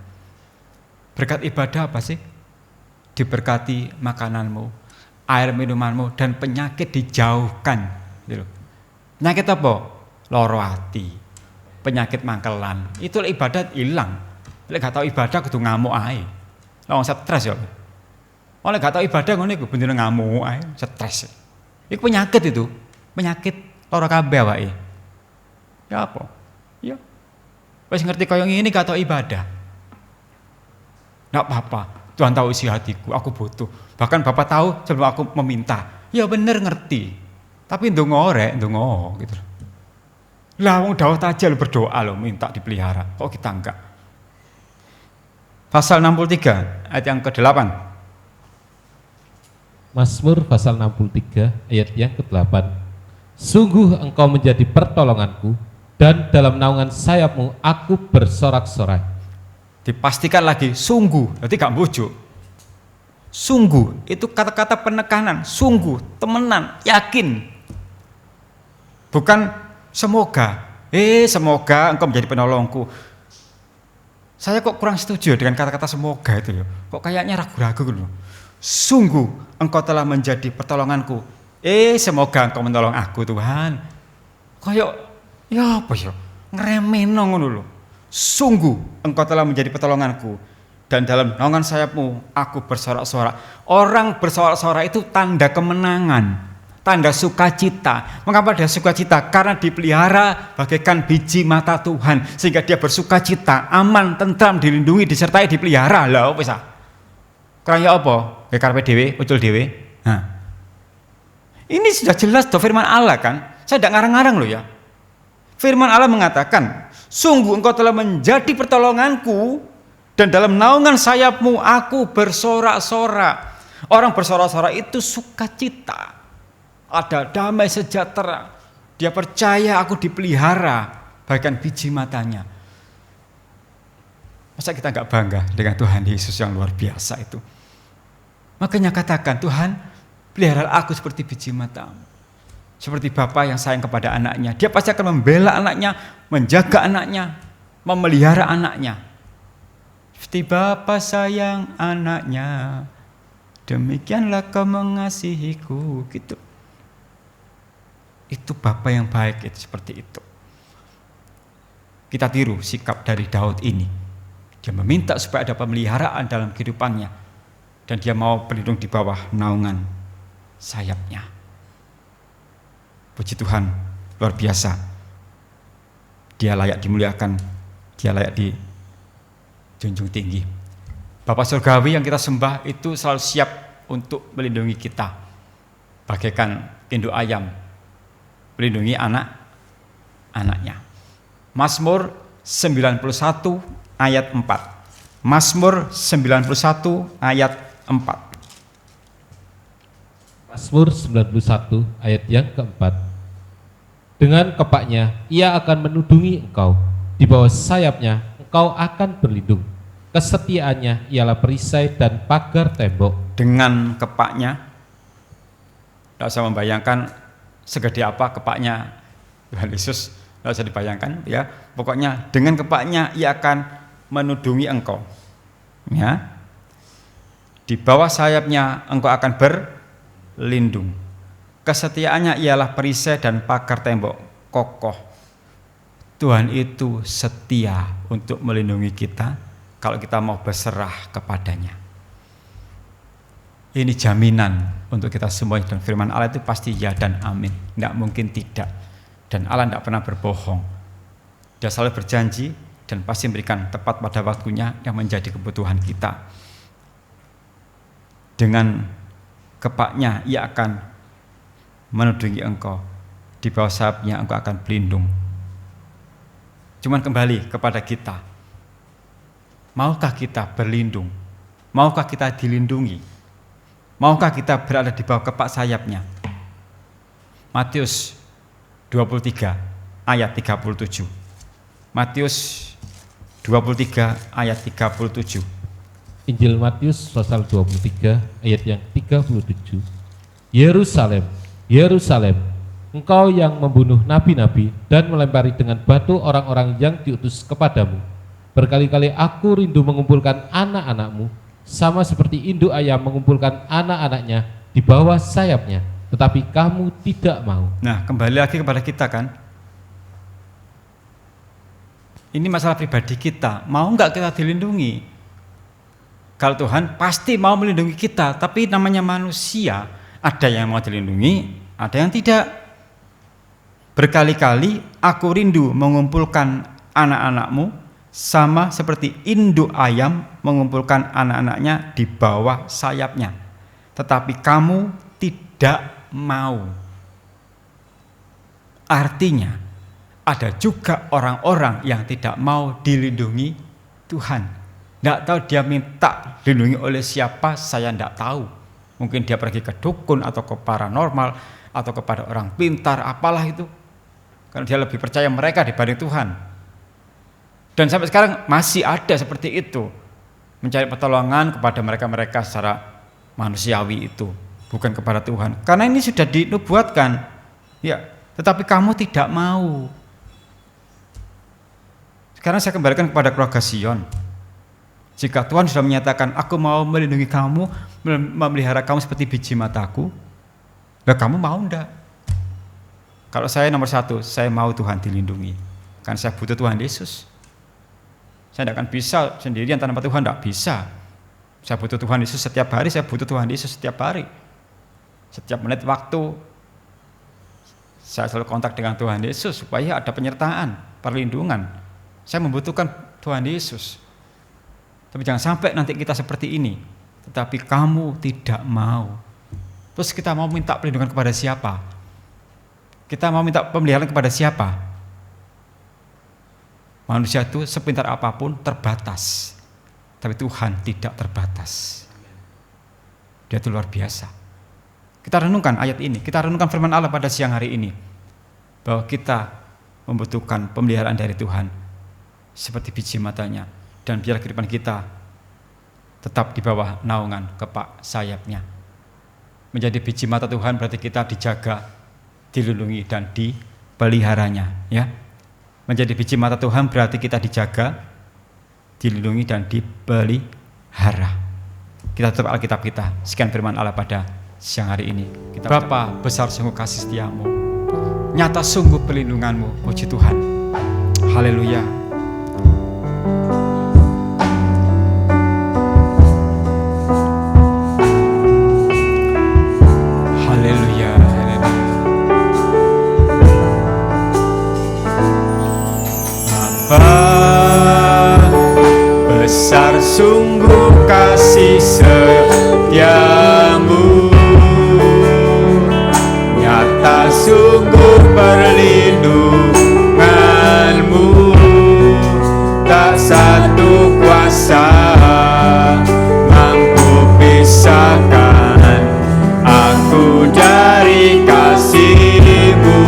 Berkat ibadah apa sih? Diberkati makananmu, air minumanmu, dan penyakit dijauhkan. Penyakit apa? Loro hati, penyakit mangkelan. Itu ibadah hilang. Lek gak tau ibadah kudu ngamuk ae. Lah stres ya. Oleh gak tau ibadah ngono iku bener ngamuk ae, stres. Iku penyakit itu. Penyakit loro kabeh awake. Ya apa? Ya. Wis ngerti kaya ngene gak tau ibadah. Nggak apa-apa. Tuhan tahu isi hatiku, aku butuh. Bahkan Bapak tahu sebelum aku meminta. Ya bener ngerti. Tapi ndonga rek, ndonga gitu. Lah wong dawuh aja lo berdoa lo minta dipelihara. Kok kita enggak? Pasal 63 ayat yang ke-8. Mazmur pasal 63 ayat yang ke-8. Sungguh engkau menjadi pertolonganku, dan dalam naungan sayapmu aku bersorak-sorai. Dipastikan lagi, sungguh, berarti gak bujuk. Sungguh, itu kata-kata penekanan, sungguh, temenan, yakin. Bukan semoga, semoga engkau menjadi penolongku. Saya kok kurang setuju dengan kata-kata semoga itu ya. Kok kayaknya ragu-ragu gitu. Sungguh, engkau telah menjadi pertolonganku. Semoga engkau menolong aku Tuhan. Kayak, ya apa ya, ngeremeno ngono lho. Sungguh engkau telah menjadi pertolonganku, dan dalam naungan sayapmu aku bersorak-sorak. Orang bersorak-sorak itu tanda kemenangan, tanda sukacita. Mengapa dia sukacita? Karena dipelihara bagaikan biji mata Tuhan, sehingga dia bersukacita, aman, tentram, dilindungi, disertai, dipelihara. Lah apa sah? Kurang ya apa? Kayak karpe dhewe, ucul dhewe. Nah. Ini sudah jelas tuh firman Allah kan? Saya tidak ngarang-ngarang loh ya. Firman Allah mengatakan, sungguh engkau telah menjadi pertolonganku, dan dalam naungan sayapmu aku bersorak-sorak. Orang bersorak-sorak itu sukacita. Ada damai sejahtera. Dia percaya aku dipelihara bagaikan biji matanya. Masa kita nggak bangga dengan Tuhan Yesus yang luar biasa itu? Makanya katakan, Tuhan, pelihara aku seperti biji matamu. Seperti Bapa yang sayang kepada anaknya. Dia pasti akan membela anaknya, menjaga anaknya, memelihara anaknya. Seperti Bapa sayang anaknya, demikianlah kau mengasihiku. Gitu. Itu Bapa yang baik, itu seperti itu. Kita tiru sikap dari Daud ini. Dia meminta supaya ada pemeliharaan dalam kehidupannya, dan dia mau berlindung di bawah naungan sayapnya. Puji Tuhan, luar biasa. Dia layak dimuliakan, dia layak dijunjung tinggi. Bapa surgawi yang kita sembah itu selalu siap untuk melindungi kita, bagaikan induk ayam melindungi anak-anaknya. Mazmur 91 ayat 4. Mazmur 91 ayat 4. Mazmur 91 ayat yang keempat. Dengan kepaknya ia akan menudungi engkau, di bawah sayapnya engkau akan berlindung. Kesetiaannya ialah perisai dan pagar tembok. Dengan kepaknya, tidak usah membayangkan segede apa kepaknya Tuhan Yesus, tidak usah dibayangkan ya. Pokoknya dengan kepaknya ia akan menudungi engkau. Ya. Di bawah sayapnya engkau akan berlindung. Kesetiaannya ialah perisai dan pagar tembok kokoh. Tuhan itu setia untuk melindungi kita kalau kita mau berserah kepadanya. Ini jaminan untuk kita semua, dan firman Allah itu pasti ya dan amin, tidak mungkin tidak. Dan Allah tidak pernah berbohong. Dia selalu berjanji dan pasti memberikan tepat pada waktunya yang menjadi kebutuhan kita. Dengan kepaknya ia akan menudungi engkau, di bawah sayapnya engkau akan berlindung. Cuman kembali kepada kita, maukah kita berlindung? Maukah kita dilindungi? Maukah kita berada di bawah kepak sayapnya? Matius 23 ayat 37. Matius 23 ayat 37. Injil Matius pasal 23 ayat yang 37. Yerusalem, Yerusalem, engkau yang membunuh nabi-nabi dan melempari dengan batu orang-orang yang diutus kepadamu. Berkali-kali aku rindu mengumpulkan anak-anakmu, sama seperti induk ayam mengumpulkan anak-anaknya di bawah sayapnya, tetapi kamu tidak mau. Nah, kembali lagi kepada kita kan. Ini masalah pribadi kita, mau nggak kita dilindungi? Kalau Tuhan pasti mau melindungi kita, tapi namanya manusia, ada yang mau dilindungi, ada yang tidak. Berkali-kali aku rindu mengumpulkan anak-anakmu, sama seperti induk ayam mengumpulkan anak-anaknya di bawah sayapnya, tetapi kamu tidak mau. Artinya ada juga orang-orang yang tidak mau dilindungi Tuhan. Tidak tahu dia minta dilindungi oleh siapa, saya tidak tahu. Mungkin dia pergi ke dukun atau ke paranormal atau kepada orang pintar, apalah itu. Karena dia lebih percaya mereka dibanding Tuhan. Dan sampai sekarang masih ada seperti itu. Mencari pertolongan kepada mereka-mereka secara manusiawi itu, bukan kepada Tuhan. Karena ini sudah dinubuatkan. Ya, tetapi kamu tidak mau. Sekarang saya kembalikan kepada keluarga Sion. Jika Tuhan sudah menyatakan, aku mau melindungi kamu, memelihara kamu seperti biji mataku, lah kamu mau enggak? Kalau saya nomor satu, saya mau Tuhan dilindungi. Karena saya butuh Tuhan Yesus. Saya tidak akan bisa sendirian tanpa Tuhan, tidak bisa. Saya butuh Tuhan Yesus setiap hari, saya butuh Tuhan Yesus setiap hari. Setiap menit waktu, saya selalu kontak dengan Tuhan Yesus supaya ada penyertaan, perlindungan. Saya membutuhkan Tuhan Yesus. Tapi jangan sampai nanti kita seperti ini. Tetapi kamu tidak mau. Terus kita mau minta perlindungan kepada siapa? Kita mau minta pemeliharaan kepada siapa? Manusia itu sepintar apapun terbatas. Tapi Tuhan tidak terbatas. Dia itu luar biasa. Kita renungkan ayat ini. Kita renungkan firman Allah pada siang hari ini. Bahwa kita membutuhkan pemeliharaan dari Tuhan. Seperti biji matanya. Dan biar kehidupan kita tetap di bawah naungan kepak sayapnya. Menjadi biji mata Tuhan berarti kita dijaga, dilindungi dan dipeliharanya. Ya, menjadi biji mata Tuhan berarti kita dijaga, dilindungi dan dipelihara. Kita tutup Alkitab kita. Sekian firman Allah pada siang hari ini. Bapa, besar sungguh kasih setiamu, nyata sungguh perlindunganmu. Puji Tuhan. Haleluya. Besar sungguh kasih setiamu, nyata sungguh perlindunganmu, tak satu kuasa mampu pisahkan aku dari kasih-Mu.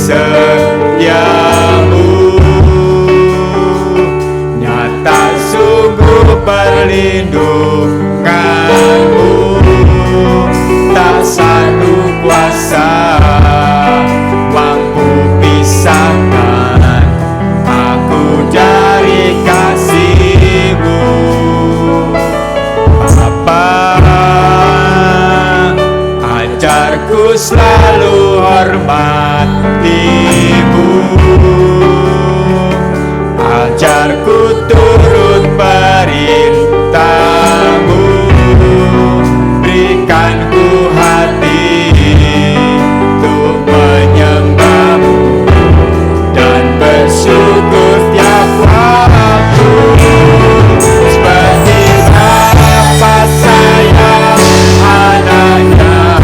setiamu, nyata sungguh perlindunganmu, tak satu kuasa mampu pisahkan aku dari kasih-Mu. Bapa, ajarku selalu hormati-Mu, ajarku turut perintah-Mu, berikan ku hati untuk menyembah-Mu dan bersyukur tiap waktu. Seperti Bapa sayang anaknya,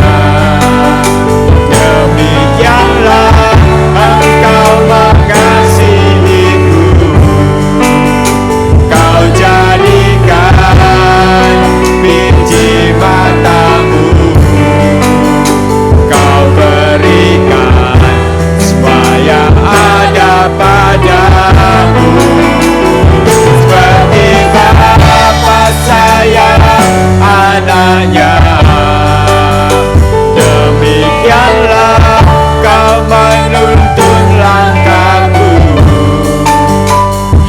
demikianlah Engkau mengasihiku. Kau jadikan biji mata-Mu, Kau berikan semua yang ada padamu. Seperti Bapa sayang anaknya, demikianlah Kau menuntun langkahku.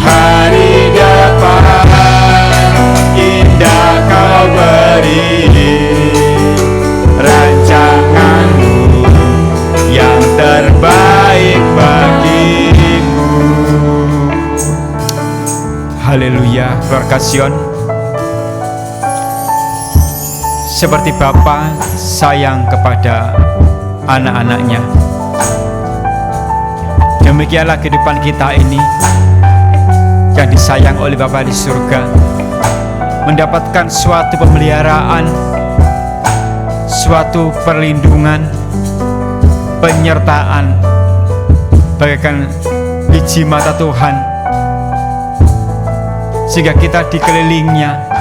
Hari depan indah Kau beri, rancangan-Mu yang terbaik bagimu. Haleluya, keluarga Sion. Seperti Bapa sayang kepada anak-anaknya, demikianlah kehidupan kita ini yang disayang oleh Bapa di surga, mendapatkan suatu pemeliharaan, suatu perlindungan, penyertaan, bagaikan biji mata Tuhan, sehingga kita dikelilingnya,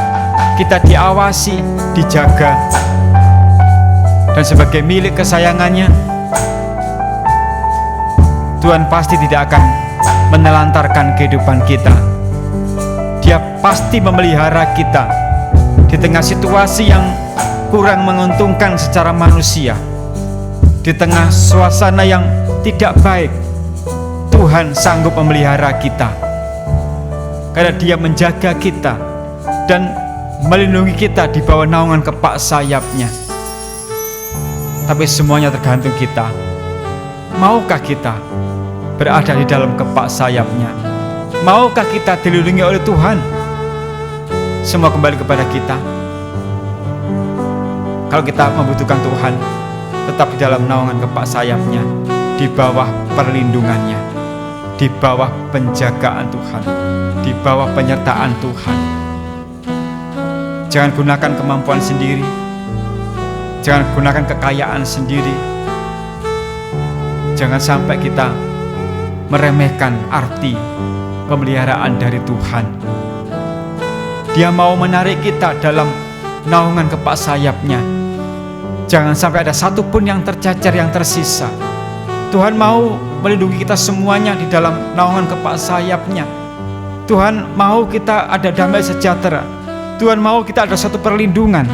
kita diawasi, dijaga, dan sebagai milik kesayangannya, Tuhan pasti tidak akan menelantarkan kehidupan kita. Dia pasti memelihara kita di tengah situasi yang kurang menguntungkan secara manusia, di tengah suasana yang tidak baik. Tuhan sanggup memelihara kita karena Dia menjaga kita dan melindungi kita di bawah naungan kepak sayap-Nya. Tapi semuanya tergantung kita. Maukah kita berada di dalam kepak sayap-Nya? Maukah kita dilindungi oleh Tuhan? Semua kembali kepada kita. Kalau kita membutuhkan Tuhan, tetap di dalam naungan kepak sayap-Nya, di bawah perlindungan-Nya, di bawah penjagaan Tuhan, di bawah penyertaan Tuhan. Jangan gunakan kemampuan sendiri, jangan gunakan kekayaan sendiri. Jangan sampai kita meremehkan arti pemeliharaan dari Tuhan. Dia mau menarik kita dalam naungan kepak sayap-Nya. Jangan sampai ada satupun yang tercacar, yang tersisa. Tuhan mau melindungi kita semuanya di dalam naungan kepak sayap-Nya. Tuhan mau kita ada damai sejahtera. Tuhan mau kita ada satu perlindungan.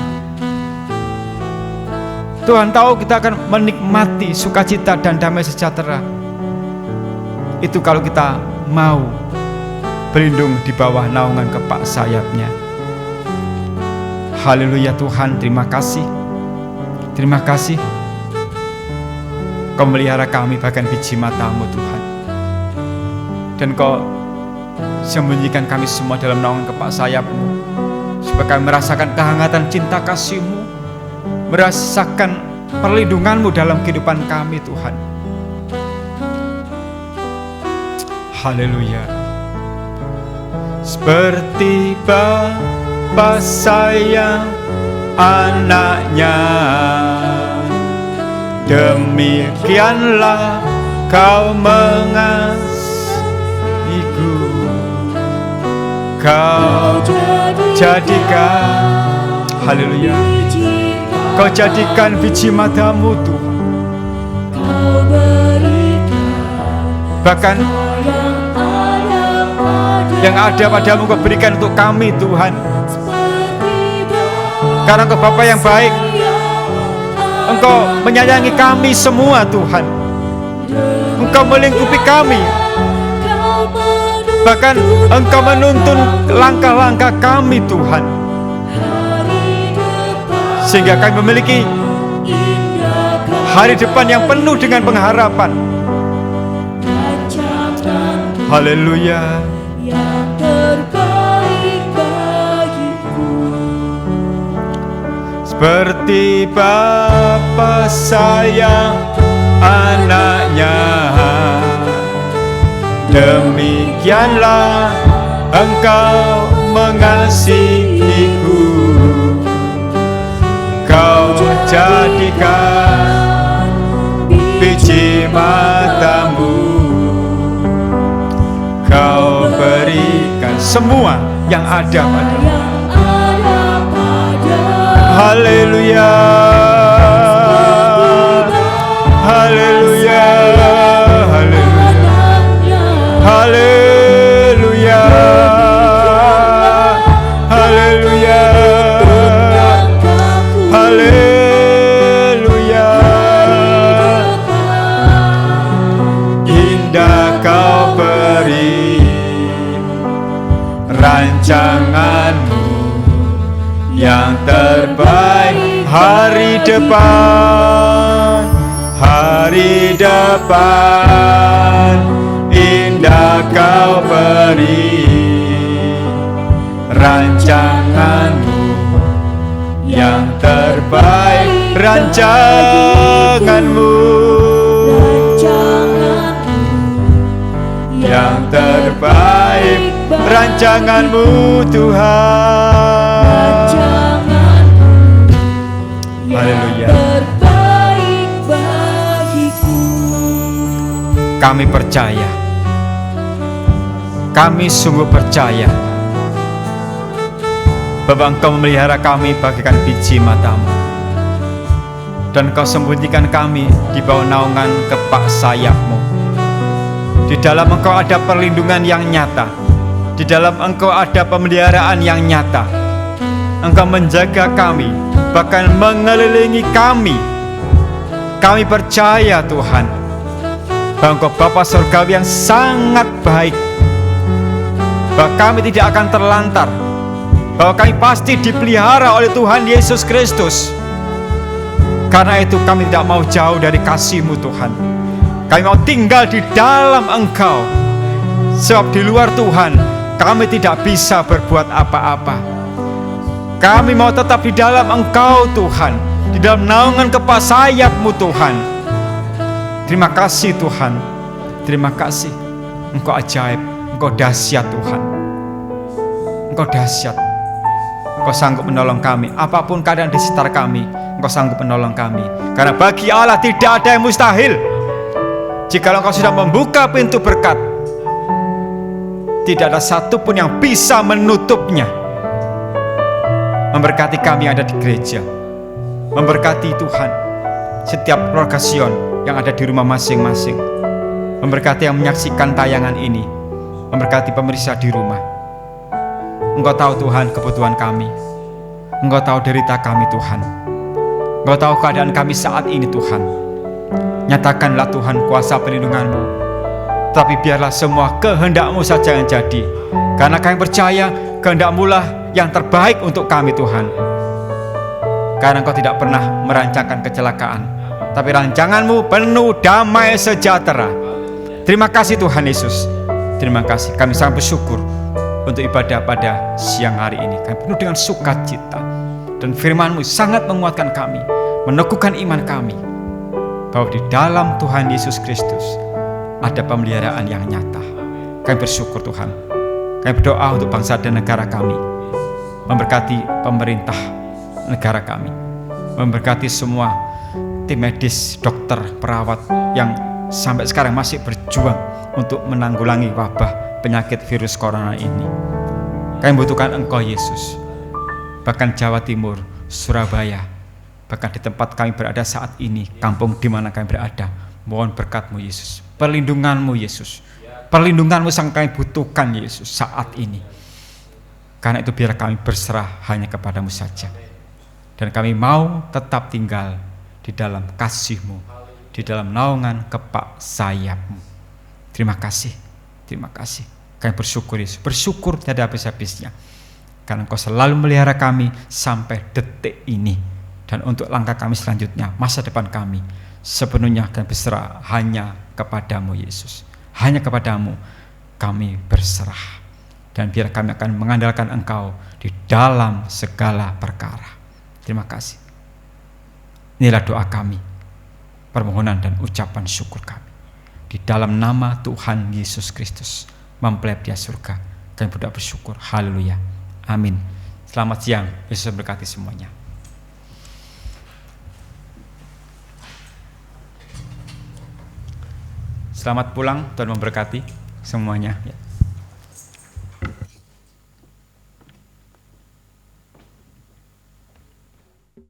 Tuhan tahu kita akan menikmati sukacita dan damai sejahtera. Itu kalau kita mau berlindung di bawah naungan kepak sayap-Nya. Haleluya Tuhan, terima kasih. Terima kasih Kau melihara kami bahkan biji mata-Mu Tuhan. Dan Kau sembunyikan kami semua dalam naungan kepak sayap-Mu, supaya kami merasakan kehangatan cinta kasih-Mu, merasakan perlindungan-Mu dalam kehidupan kami Tuhan. Haleluya. Seperti Bapa sayang anaknya, demikianlah Kau mengasihiku. Kau jadikan, haleluya, Kau jadikan biji mata-Mu Tuhan, Bahkan yang ada padamu Engkau berikan untuk kami Tuhan. Karena Engkau Bapa yang baik, Engkau menyayangi kami semua Tuhan. Engkau melingkupi kami. Bahkan Engkau menuntun langkah-langkah kami Tuhan, sehingga kami memiliki hari depan yang penuh dengan pengharapan. Haleluya. Seperti Bapa sayang anaknya, demikianlah Engkau mengasihiku. Kau jadikan biji matamu, Kau berikan semua yang ada padamu. Haleluya, haleluya, haleluya, haleluya, haleluya, haleluya. Indah Kau beri rancanganmu yang terbaik, hari depan, hari depan. Indah Kau beri rancanganmu yang terbaik, rancanganmu yang terbaik, rancanganmu Tuhan. Haleluya. Kami percaya, kami sungguh percaya bahwa Engkau memelihara kami bagaikan biji matamu, dan Kau sembunyikan kami di bawah naungan kepak sayap-Mu. Di dalam Engkau ada perlindungan yang nyata, di dalam Engkau ada pemeliharaan yang nyata. Engkau menjaga kami, bahkan mengelilingi kami. Kami percaya Tuhan bahwa Engkau Bapa Surgawi yang sangat baik, bahwa kami tidak akan terlantar, bahwa kami pasti dipelihara oleh Tuhan Yesus Kristus. Karena itu kami tidak mau jauh dari kasih-Mu Tuhan. Kami mau tinggal di dalam Engkau, sebab di luar Tuhan kami tidak bisa berbuat apa-apa. Kami mau tetap di dalam Engkau Tuhan, di dalam naungan kepak sayap-Mu Tuhan. Terima kasih Tuhan, terima kasih. Engkau ajaib, Engkau dahsyat Tuhan. Engkau dahsyat. Engkau sanggup menolong kami, apapun keadaan di sekitar kami, Engkau sanggup menolong kami. Karena bagi Allah tidak ada yang mustahil. Jika Engkau sudah membuka pintu berkat, tidak ada satupun yang bisa menutupnya. Memberkati kami yang ada di gereja, memberkati Tuhan setiap keluarga Sion yang ada di rumah masing-masing, memberkati yang menyaksikan tayangan ini, memberkati pemirsa di rumah. Engkau tahu Tuhan kebutuhan kami, Engkau tahu derita kami Tuhan, Engkau tahu keadaan kami saat ini Tuhan. Nyatakanlah Tuhan kuasa perlindungan-Mu, tapi biarlah semua kehendak-Mu saja yang jadi, karena kami percaya kehendak-Mu lah yang terbaik untuk kami Tuhan. Karena Engkau tidak pernah merancangkan kecelakaan, tapi rancangan-Mu penuh damai sejahtera. Terima kasih Tuhan Yesus, terima kasih. Kami sangat bersyukur untuk ibadah pada siang hari ini. Kami penuh dengan sukacita, dan firman-Mu sangat menguatkan kami, meneguhkan iman kami, bahwa di dalam Tuhan Yesus Kristus ada pemeliharaan yang nyata. Kami bersyukur Tuhan. Kami berdoa untuk bangsa dan negara kami, memberkati pemerintah negara kami, memberkati semua tim medis, dokter, perawat yang sampai sekarang masih berjuang untuk menanggulangi wabah penyakit virus corona ini. Kami membutuhkan Engkau Yesus. Bahkan Jawa Timur, Surabaya, bahkan di tempat kami berada saat ini, kampung di mana kami berada, mohon berkat-Mu Yesus. perlindungan-Mu Yesus. Perlindungan-Mu yang kami butuhkan Yesus saat ini. Karena itu biar kami berserah hanya kepada-Mu saja. Dan kami mau tetap tinggal di dalam kasih-Mu, di dalam naungan kepak sayap-Mu. Terima kasih, terima kasih. Kami bersyukur Yesus, bersyukur tiada habis-habisnya. Karena Engkau selalu melihara kami sampai detik ini. Dan untuk langkah kami selanjutnya, masa depan kami, sepenuhnya kami berserah hanya kepada-Mu Yesus. Hanya kepada-Mu kami berserah. Dan biar kami akan mengandalkan Engkau di dalam segala perkara. Terima kasih. Inilah doa kami, permohonan dan ucapan syukur kami. Di dalam nama Tuhan Yesus Kristus, mempelai dia surga, kami berdoa bersyukur. Haleluya. Amin. Selamat siang. Yesus memberkati semuanya. Selamat pulang, Tuhan memberkati semuanya.